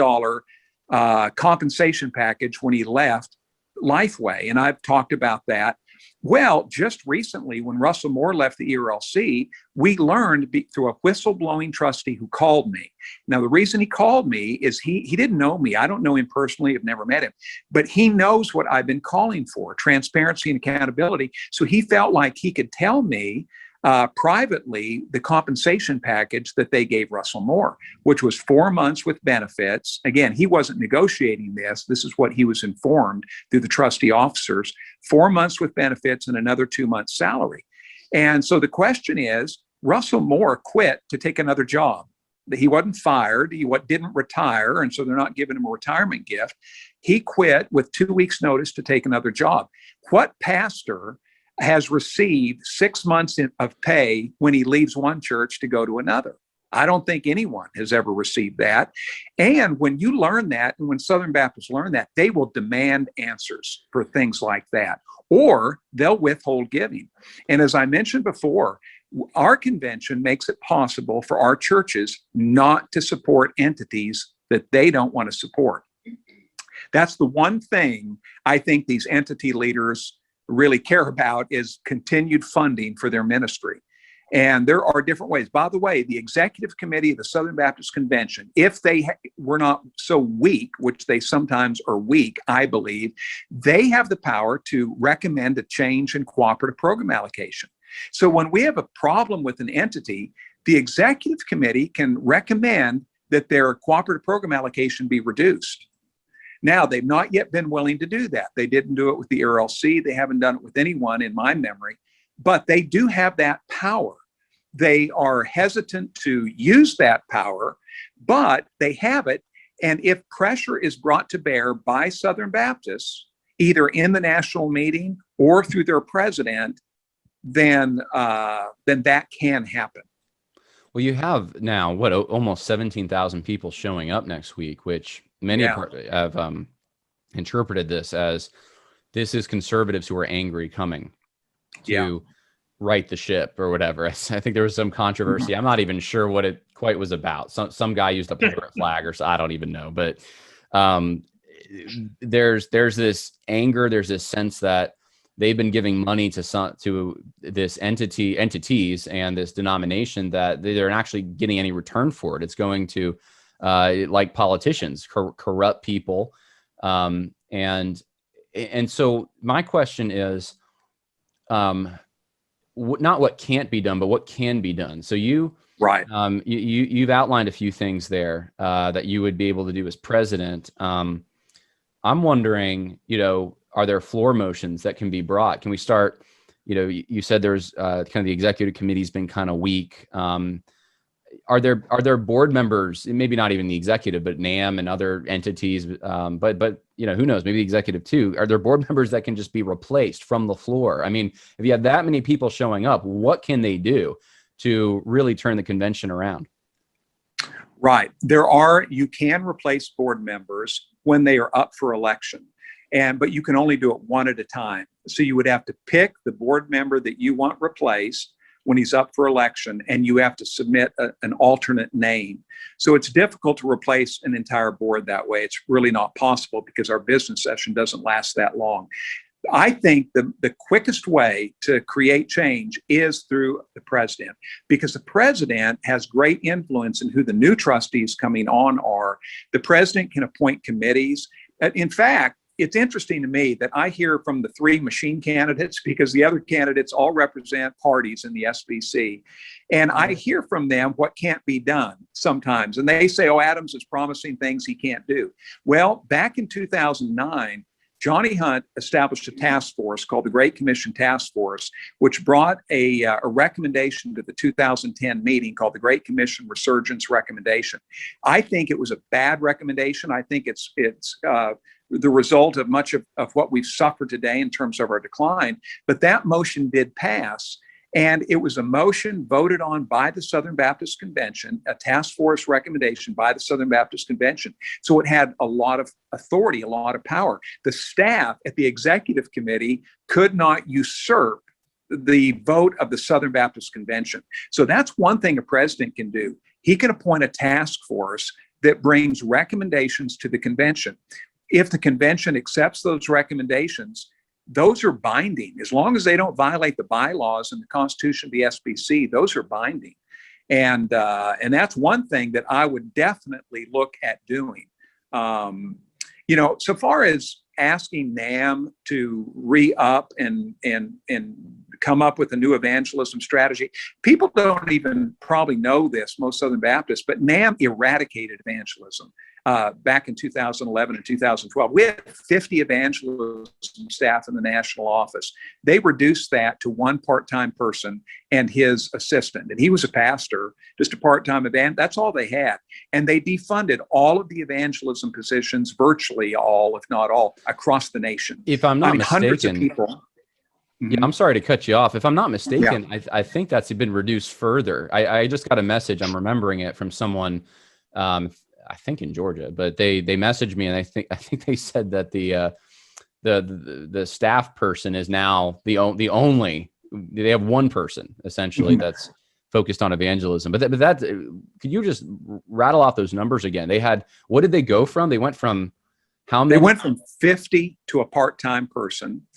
compensation package when he left Lifeway, and I've talked about that. Well, just recently, when Russell Moore left the ERLC, we learned through a whistleblowing trustee who called me. Now, the reason he called me is he didn't know me. I don't know him personally. I've never met him. But he knows what I've been calling for, transparency and accountability. So he felt like he could tell me privately the compensation package that they gave Russell Moore, which was 4 months with benefits. Again, he wasn't negotiating this. This is what he was informed through the trustee officers, 4 months with benefits and another 2 months salary. And so the question is, Russell Moore quit to take another job. He wasn't fired. He didn't retire. And so they're not giving him a retirement gift. He quit with 2 weeks notice to take another job. What pastor has received 6 months of pay when he leaves one church to go to another? I don't think anyone has ever received that. And when you learn that, and when Southern Baptists learn that, they will demand answers for things like that, or they'll withhold giving. And as I mentioned before, our convention makes it possible for our churches not to support entities that they don't want to support. That's the one thing I think these entity leaders really care about, is continued funding for their ministry. And there are different ways. By the way, the executive committee of the Southern Baptist Convention, if they were not so weak, which they sometimes are weak, I believe, they have the power to recommend a change in cooperative program allocation. So when we have a problem with an entity, the executive committee can recommend that their cooperative program allocation be reduced. Now, they've not yet been willing to do that. They didn't do it with the ERLC. They haven't done it with anyone in my memory, but they do have that power. They are hesitant to use that power, but they have it. And if pressure is brought to bear by Southern Baptists, either in the national meeting or through their president, then that can happen. Well, you have now, almost 17,000 people showing up next week, which many have interpreted this as this is conservatives who are angry coming to right the ship or whatever. I think there was some controversy. I'm not even sure what it quite was about. Some guy used a pirate flag or so, I don't even know. But there's this anger. There's this sense that they've been giving money to this entities and this denomination that they're not actually getting any return for it. It's going to like politicians, corrupt people. And so my question is, not what can't be done, but what can be done. So you've outlined a few things there that you would be able to do as president. I'm wondering, are there floor motions that can be brought? Can we start, you said there's kind of the executive committee's been kind of weak. Are there board members, maybe not even the executive, but NAM and other entities, but who knows, maybe the executive too. Are there board members that can just be replaced from the floor? I mean, if you have that many people showing up, what can they do to really turn the convention around? Right. You can replace board members when they are up for election. But you can only do it one at a time. So you would have to pick the board member that you want replaced when he's up for election, and you have to submit an alternate name. So it's difficult to replace an entire board that way. It's really not possible because our business session doesn't last that long. I think the quickest way to create change is through the president, because the president has great influence in who the new trustees coming on are. The president can appoint committees. In fact, it's interesting to me that I hear from the three machine candidates, because the other candidates all represent parties in the SBC. And I hear from them what can't be done sometimes. And they say, oh, Adams is promising things he can't do. Well, back in 2009, Johnny Hunt established a task force called the Great Commission Task Force, which brought a recommendation to the 2010 meeting called the Great Commission Resurgence Recommendation. I think it was a bad recommendation. I think it's the result of much of what we've suffered today in terms of our decline. But that motion did pass. And it was a motion voted on by the Southern Baptist Convention, a task force recommendation by the Southern Baptist Convention. So it had a lot of authority, a lot of power. The staff at the executive committee could not usurp the vote of the Southern Baptist Convention. So that's one thing a president can do. He can appoint a task force that brings recommendations to the convention. If the convention accepts those recommendations, those are binding. As long as they don't violate the bylaws and the Constitution of the SBC, those are binding. And that's one thing that I would definitely look at doing. So far as asking NAM to re-up and come up with a new evangelism strategy, people don't even probably know this, most Southern Baptists, but NAM eradicated evangelism. Back in 2011 and 2012. We had 50 evangelism staff in the national office. They reduced that to one part-time person and his assistant. And he was a pastor, just a part-time evangelist. That's all they had. And they defunded all of the evangelism positions, virtually all, if not all, across the nation. If I'm not mistaken, hundreds of people. Yeah, I'm sorry to cut you off. If I'm not mistaken, I think that's been reduced further. I just got a message. I'm remembering it from someone, I think in Georgia, but they messaged me, and I think they said that the staff person is now the only. They have one person essentially that's focused on evangelism. But that could you just rattle off those numbers again? What did they go from? They went from how many? They went from 50 to a part-time person,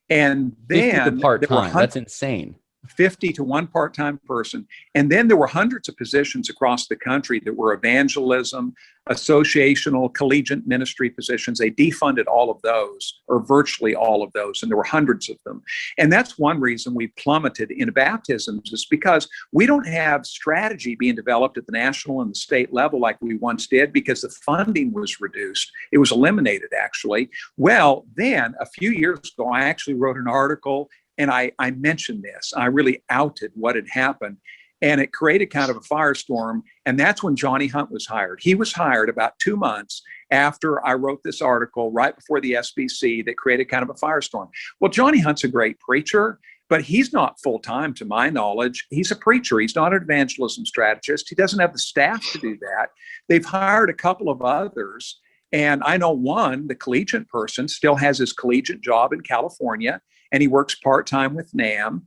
and then part-time. That's insane. 50 to one part-time person. And then there were hundreds of positions across the country that were evangelism, associational, collegiate ministry positions. They defunded all of those, or virtually all of those, and there were hundreds of them. And that's one reason we plummeted in baptisms, is because we don't have strategy being developed at the national and the state level like we once did, because the funding was reduced. It was eliminated, actually. Well, then a few years ago, I actually wrote an article, and I mentioned this. I really outed what had happened, and it created kind of a firestorm. And that's when Johnny Hunt was hired. He was hired about 2 months after I wrote this article, right before the SBC, that created kind of a firestorm. Well, Johnny Hunt's a great preacher, but he's not full-time to my knowledge. He's a preacher. He's not an evangelism strategist. He doesn't have the staff to do that. They've hired a couple of others. And I know one, the collegiate person, still has his collegiate job in California, and he works part-time with NAM.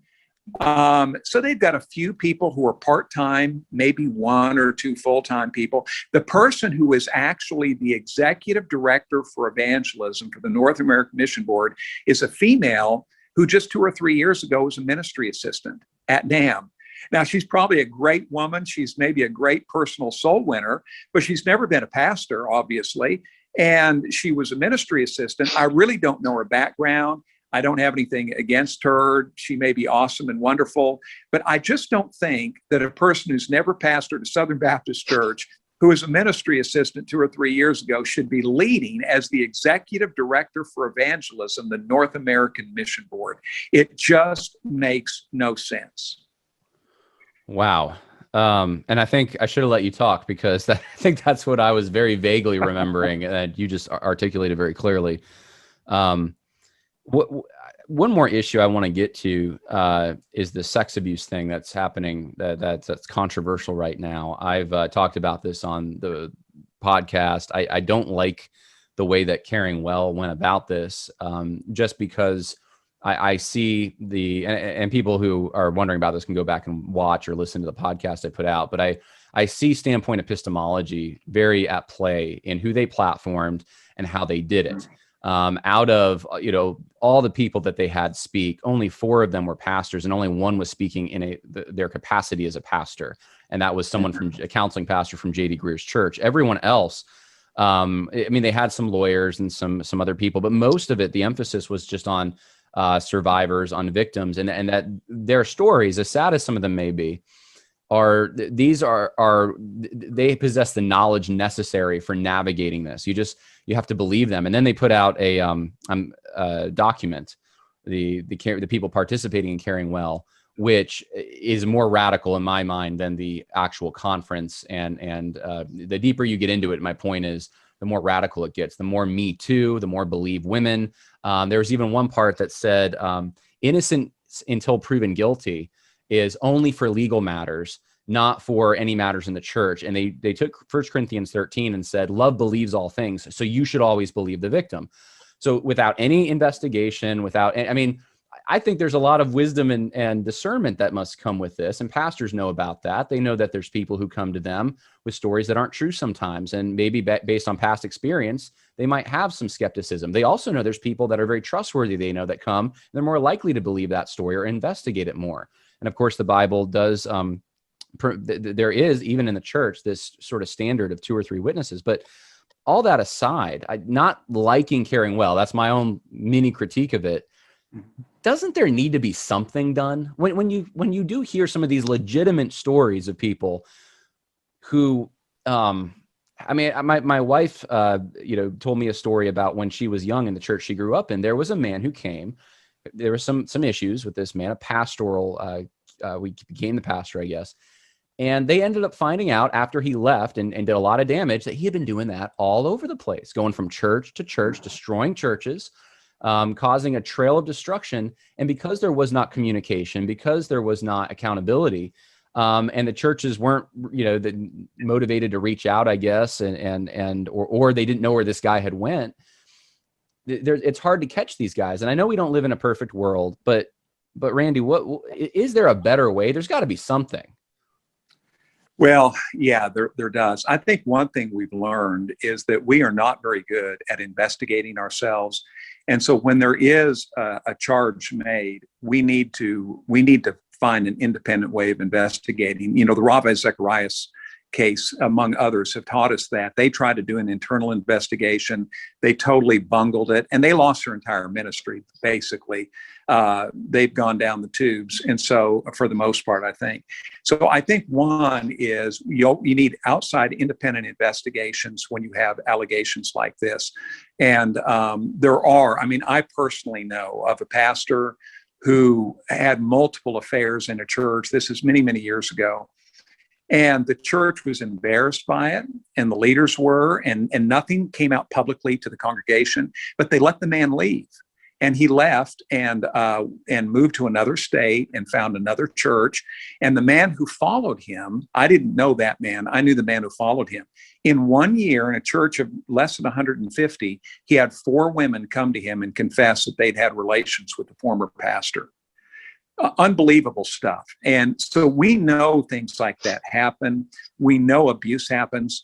So they've got a few people who are part-time, maybe one or two full-time people. The person who is actually the executive director for evangelism for the North American Mission Board is a female who just 2 or 3 years ago was a ministry assistant at NAM. Now, she's probably a great woman. She's maybe a great personal soul winner, but she's never been a pastor, obviously. And she was a ministry assistant. I really don't know her background. I don't have anything against her. She may be awesome and wonderful, but I just don't think that a person who's never pastored a Southern Baptist church, who was a ministry assistant 2 or 3 years ago, should be leading as the executive director for evangelism, the North American Mission Board. It just makes no sense. Wow. And I think I should have let you talk, because I think that's what I was very vaguely remembering, and you just articulated very clearly. One more issue I want to get to is the sex abuse thing that's happening, that's controversial right now. I've talked about this on the podcast. I don't like the way that Caring Well went about this, just because I see and people who are wondering about this can go back and watch or listen to the podcast I put out, but I see standpoint epistemology very at play in who they platformed and how they did it. Out of, all the people that they had speak, only 4 of them were pastors, and only 1 was speaking in their capacity as a pastor. And that was someone from a counseling pastor from J.D. Greer's church. Everyone else, they had some lawyers and some other people, but most of it, the emphasis was just on survivors, on victims, and that their stories, as sad as some of them may be, these are they possess the knowledge necessary for navigating this. You have to believe them. And then they put out a document, the people participating in Caring Well, which is more radical in my mind than the actual conference. And the deeper you get into it, my point is, the more radical it gets, the more Me Too, the more believe women. There was even one part that said innocent until proven guilty is only for legal matters, not for any matters in the church. And they took 1 Corinthians 13 and said, love believes all things. So you should always believe the victim. So without any investigation, I think there's a lot of wisdom and discernment that must come with this. And pastors know about that. They know that there's people who come to them with stories that aren't true sometimes. And maybe based on past experience, they might have some skepticism. They also know there's people that are very trustworthy. They know that come, they're more likely to believe that story or investigate it more. And of course, the Bible does, there is, even in the church, this sort of standard of 2 or 3 witnesses. But all that aside, not liking Caring Well, that's my own mini critique of it. Doesn't there need to be something done when you do hear some of these legitimate stories of people who, my wife, told me a story about when she was young in the church she grew up in. There was a man who came. There were some issues with this man, a pastoral. We became the pastor, I guess. And they ended up finding out after he left and did a lot of damage that he had been doing that all over the place, going from church to church, destroying churches, causing a trail of destruction. And because there was not communication, because there was not accountability, and the churches weren't, motivated to reach out, I guess, or they didn't know where this guy had went. It's hard to catch these guys. And I know we don't live in a perfect world, but Randy, what is there a better way? There's got to be something. Well, yeah, there does. I think one thing we've learned is that we are not very good at investigating ourselves. And so when there is a charge made, we need to find an independent way of investigating. The Ravi Zacharias case, among others, have taught us that. They tried to do an internal investigation. They totally bungled it, and they lost their entire ministry, basically. They've gone down the tubes. And so, for the most part, I think. So I think one is you need outside independent investigations when you have allegations like this. And I personally know of a pastor who had multiple affairs in a church. This is many, many years ago. And the church was embarrassed by it, and the leaders were, and nothing came out publicly to the congregation, but they let the man leave. And he left and moved to another state and found another church. And the man who followed him, I didn't know that man. I knew the man who followed him. In 1 year, in a church of less than 150, he had 4 women come to him and confess that they'd had relations with the former pastor. Unbelievable stuff. And so we know things like that happen. We know abuse happens.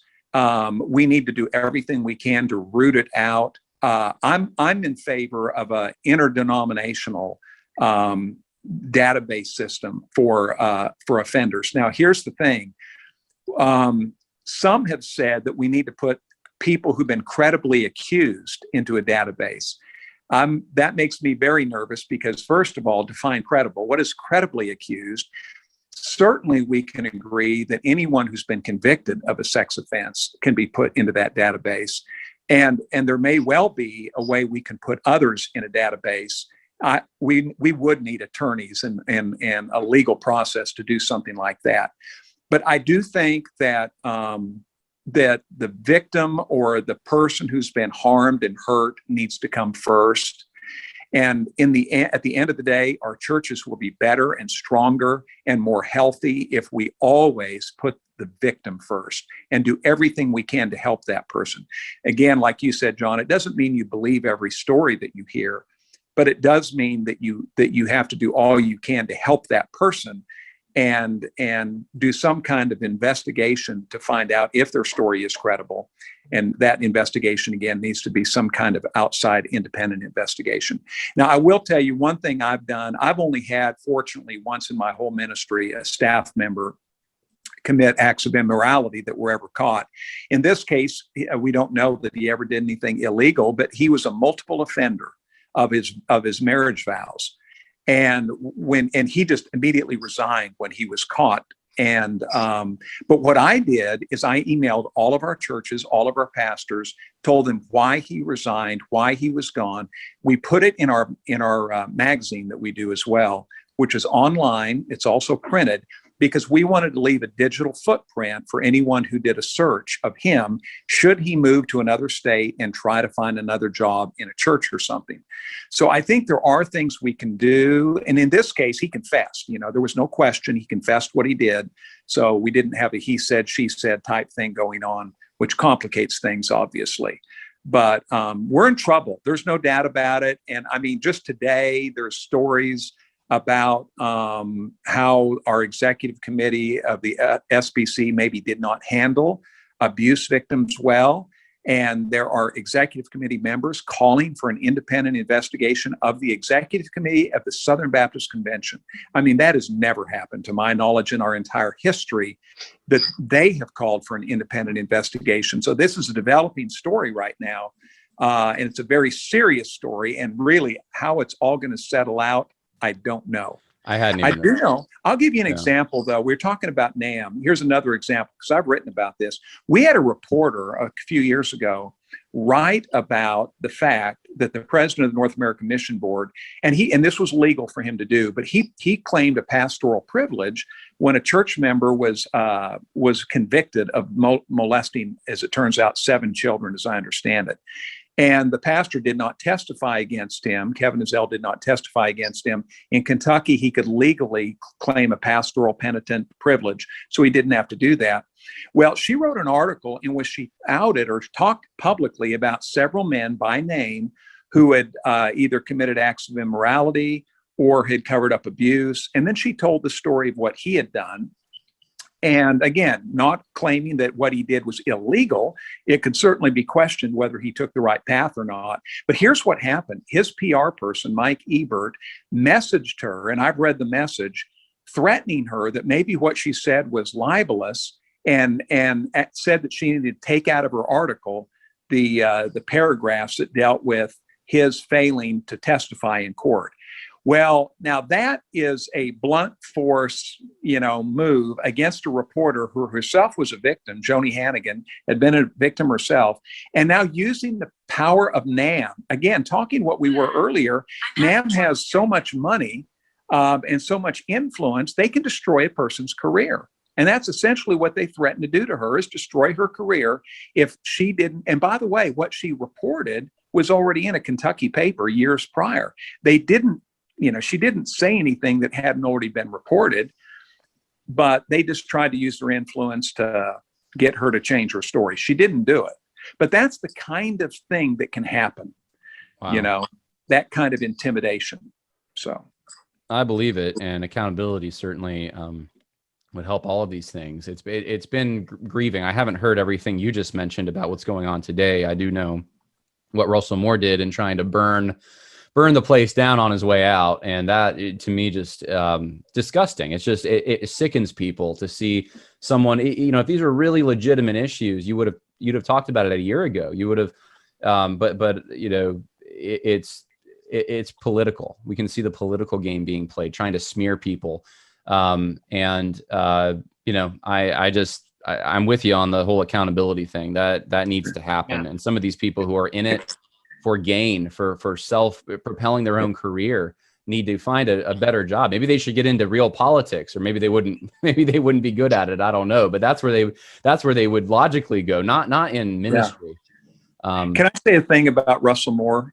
We need to do everything we can to root it out. I'm in favor of an interdenominational database system for offenders. Now, here's the thing. Some have said that we need to put people who've been credibly accused into a database. That makes me very nervous because, first of all, define credible. What is credibly accused? Certainly, we can agree that anyone who's been convicted of a sex offense can be put into that database. And there may well be a way we can put others in a database. We would need attorneys and a legal process to do something like that. But I do think that that the victim or the person who's been harmed and hurt needs to come first. And at the end of the day, our churches will be better and stronger and more healthy if we always put the victim first and do everything we can to help that person. Again, like you said, John, it doesn't mean you believe every story that you hear, but it does mean that you have to do all you can to help that person and do some kind of investigation to find out if their story is credible. And that investigation, again, needs to be some kind of outside independent investigation. Now, I will tell you one thing I've done. I've only had, fortunately, once in my whole ministry, a staff member commit acts of immorality that were ever caught. In this case, we don't know that he ever did anything illegal, but he was a multiple offender of his marriage vows. And he just immediately resigned when he was caught But what I did is I emailed all of our churches, all of our pastors, told them why he resigned, why he was gone. We put it in our magazine that we do as well, which is online. It's also printed, because we wanted to leave a digital footprint for anyone who did a search of him, should he move to another state and try to find another job in a church or something. So I think there are things we can do. And in this case, he confessed. There was no question. He confessed what he did. So we didn't have a he said, she said type thing going on, which complicates things, obviously. But we're in trouble. There's no doubt about it. And I mean, just today, there's stories about how our executive committee of the SBC maybe did not handle abuse victims well. And there are executive committee members calling for an independent investigation of the executive committee of the Southern Baptist Convention. I mean, that has never happened, to my knowledge, in our entire history, that they have called for an independent investigation. So this is a developing story right now. And it's a very serious story. And really, how it's all going to settle out, I don't know. I do know. I'll give you an example, though. We're talking about NAM. Here's another example, because I've written about this. We had a reporter a few years ago write about the fact that the president of the North American Mission Board, and this was legal for him to do, but he claimed a pastoral privilege when a church member was convicted of molesting, as it turns out, 7 children, as I understand it. And the pastor did not testify against him. Kevin Ezell did not testify against him. In Kentucky, he could legally claim a pastoral penitent privilege, so he didn't have to do that. Well, she wrote an article in which she outed or talked publicly about several men by name who had either committed acts of immorality or had covered up abuse. And then she told the story of what he had done. And again, not claiming that what he did was illegal. It could certainly be questioned whether he took the right path or not. But here's what happened. His PR person, Mike Ebert, messaged her, and I've read the message, threatening her that maybe what she said was libelous, and said that she needed to take out of her article the paragraphs that dealt with his failing to testify in court. Well, now that is a blunt force, move against a reporter who herself was a victim. Joni Hannigan had been a victim herself, and now using the power of NAM. Again, talking what we were earlier, NAM has so much money and so much influence, they can destroy a person's career. And that's essentially what they threatened to do to her, is destroy her career if she didn't. And by the way, what she reported was already in a Kentucky paper years prior. They didn't, she didn't say anything that hadn't already been reported, but they just tried to use their influence to get her to change her story. She didn't do it. But that's the kind of thing that can happen, that kind of intimidation. So I believe it. And accountability certainly would help all of these things. It's been grieving. I haven't heard everything you just mentioned about what's going on today. I do know what Russell Moore did in trying to burn the place down on his way out. And that, to me, just disgusting. It's just, it sickens people to see someone, if these are really legitimate issues, you'd have talked about it a year ago. You would have, but it's political. We can see the political game being played, trying to smear people. I'm with you on the whole accountability thing. That needs to happen. Yeah. And some of these people who are in it for gain, for self-propelling their own career, need to find a better job. Maybe they should get into real politics, or maybe they wouldn't be good at it. I don't know, but that's where they would logically go, not in ministry. Can I say a thing about Russell Moore?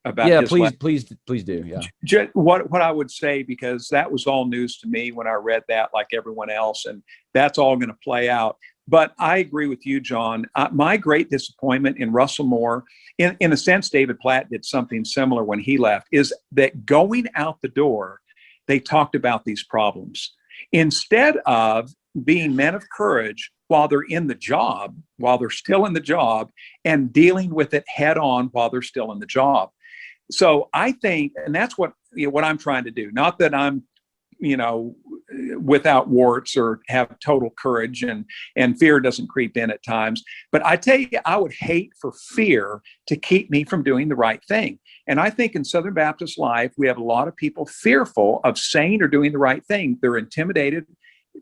Please do. Yeah. What I would say, because that was all news to me when I read that, like everyone else, and that's all going to play out. But I agree with you, John. My great disappointment in Russell Moore, in a sense, David Platt did something similar when he left, is that going out the door, they talked about these problems instead of being men of courage while they're in the job, while they're still in the job, and dealing with it head on while they're still in the job. So I think, and that's what I'm trying to do. Not that I'm, without warts or have total courage, and fear doesn't creep in at times. But I tell you, I would hate for fear to keep me from doing the right thing. And I think in Southern Baptist life, we have a lot of people fearful of saying or doing the right thing. They're intimidated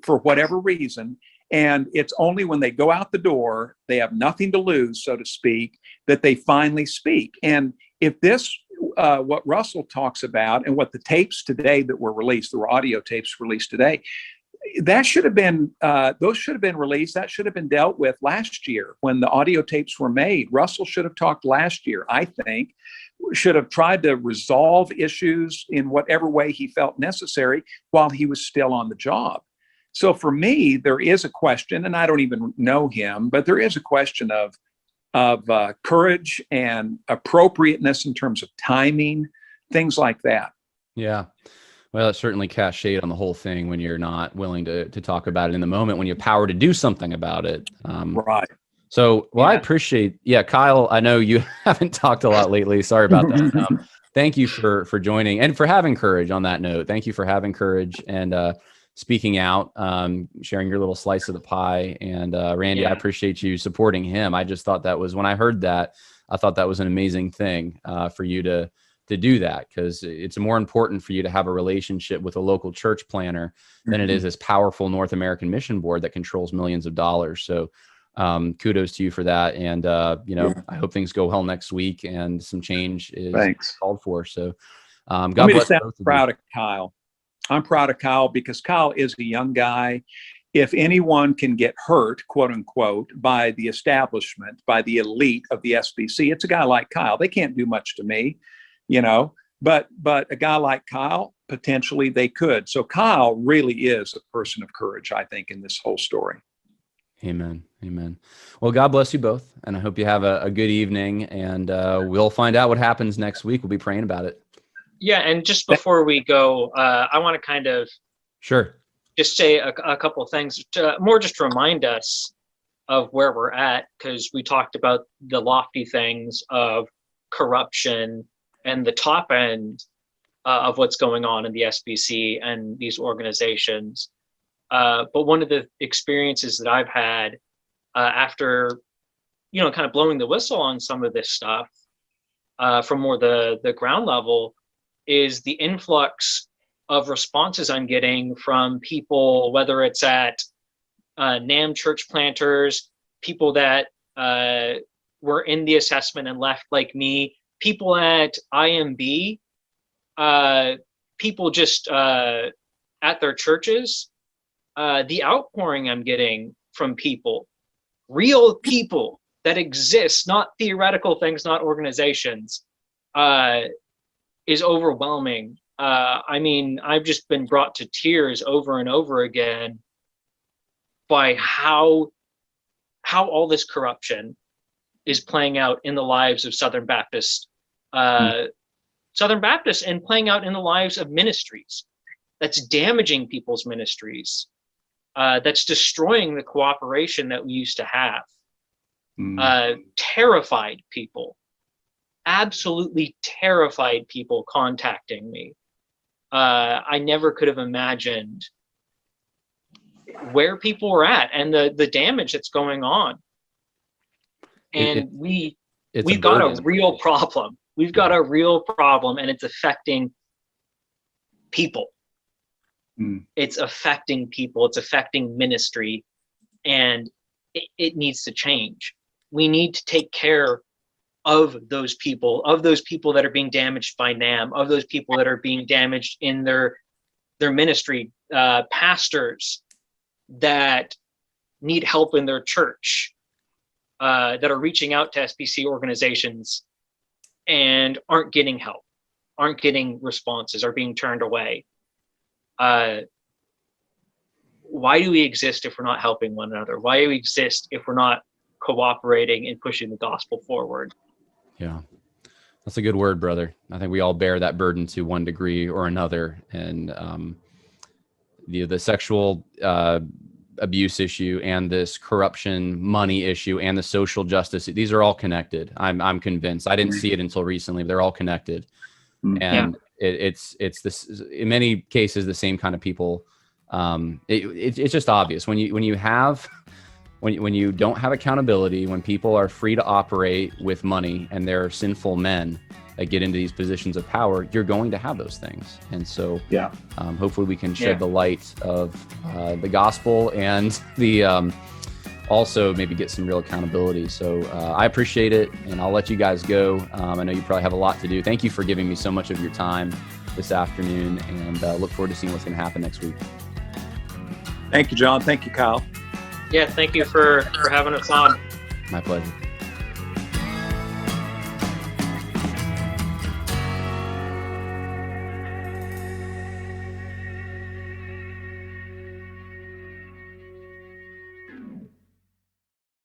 for whatever reason. And it's only when they go out the door, they have nothing to lose, so to speak, that they finally speak. And if this, what Russell talks about and what the tapes today that were released, there were audio tapes released today, that should have been, those should have been released. That should have been dealt with last year when the audio tapes were made. Russell should have talked last year, I think, should have tried to resolve issues in whatever way he felt necessary while he was still on the job. So for me, there is a question, and I don't even know him, but there is a question of courage and appropriateness in terms of timing, things like that. Yeah. Well, it certainly casts shade on the whole thing when you're not willing to talk about it in the moment, when you have power to do something about it. Right. So, well, I appreciate, Kyle, I know you haven't talked a lot lately. Sorry about that. Thank you for joining and for having courage on that note. Thank you for having courage and speaking out, sharing your little slice of the pie. And Randy, I appreciate you supporting him. I just thought that was, when I heard that, I thought that was an amazing thing for you to do that, because it's more important for you to have a relationship with a local church planner than it is this powerful North American mission board that controls millions of dollars. So kudos to you for that. And, I hope things go well next week and some change is called for. So God bless both of you. Proud of Kyle. I'm proud of Kyle because Kyle is a young guy. If anyone can get hurt, quote unquote, by the establishment, by the elite of the SBC, it's a guy like Kyle. They can't do much to me, but a guy like Kyle, potentially they could. So Kyle really is a person of courage, I think, in this whole story. Amen. Amen. Well, God bless you both. And I hope you have a good evening, and we'll find out what happens next week. We'll be praying about it. Yeah. And just before we go, I want to kind of just say a couple of things to more just remind us of where we're at, because we talked about the lofty things of corruption and the top end of what's going on in the SBC and these organizations. But one of the experiences that I've had after, kind of blowing the whistle on some of this stuff from more the ground level is the influx of responses I'm getting from people, whether it's at NAM church planters, people that were in the assessment and left like me, people at IMB, people just at their churches, the outpouring I'm getting from people, real people that exist, not theoretical things, not organizations, is overwhelming. I mean, I've just been brought to tears over and over again by how all this corruption is playing out in the lives of Southern Baptists, and playing out in the lives of ministries. That's damaging people's ministries. That's destroying the cooperation that we used to have. Terrified people, absolutely terrified people contacting me. I never could have imagined where people were at and the damage that's going on. And we've got a real problem. We've got a real problem, and it's affecting people. It's affecting people. It's affecting ministry, and it needs to change. We need to take care of those people that are being damaged by NAM, of those people that are being damaged in their ministry, pastors that need help in their church, that are reaching out to SBC organizations and aren't getting help, aren't getting responses, are being turned away. Why do we exist if we're not helping one another? Why do we exist if we're not cooperating and pushing the gospel forward? Yeah, that's a good word, brother. I think we all bear that burden to one degree or another. And the sexual abuse issue and this corruption money issue and the social justice, these are all connected. I'm convinced. I didn't see it until recently, but they're all connected. And it's this, in many cases, the same kind of people. It's just obvious when you don't have accountability, when people are free to operate with money and they're sinful men, get into these positions of power, you're going to have those things. And so Yeah. hopefully we can shed the light of the gospel and the also maybe get some real accountability. So I appreciate it, and I'll let you guys go. I know you probably have a lot to do. Thank you for giving me so much of your time this afternoon, and look forward to seeing what's going to happen next week. Thank you, John. Thank you, Kyle. Yeah, thank you for having us on. My pleasure.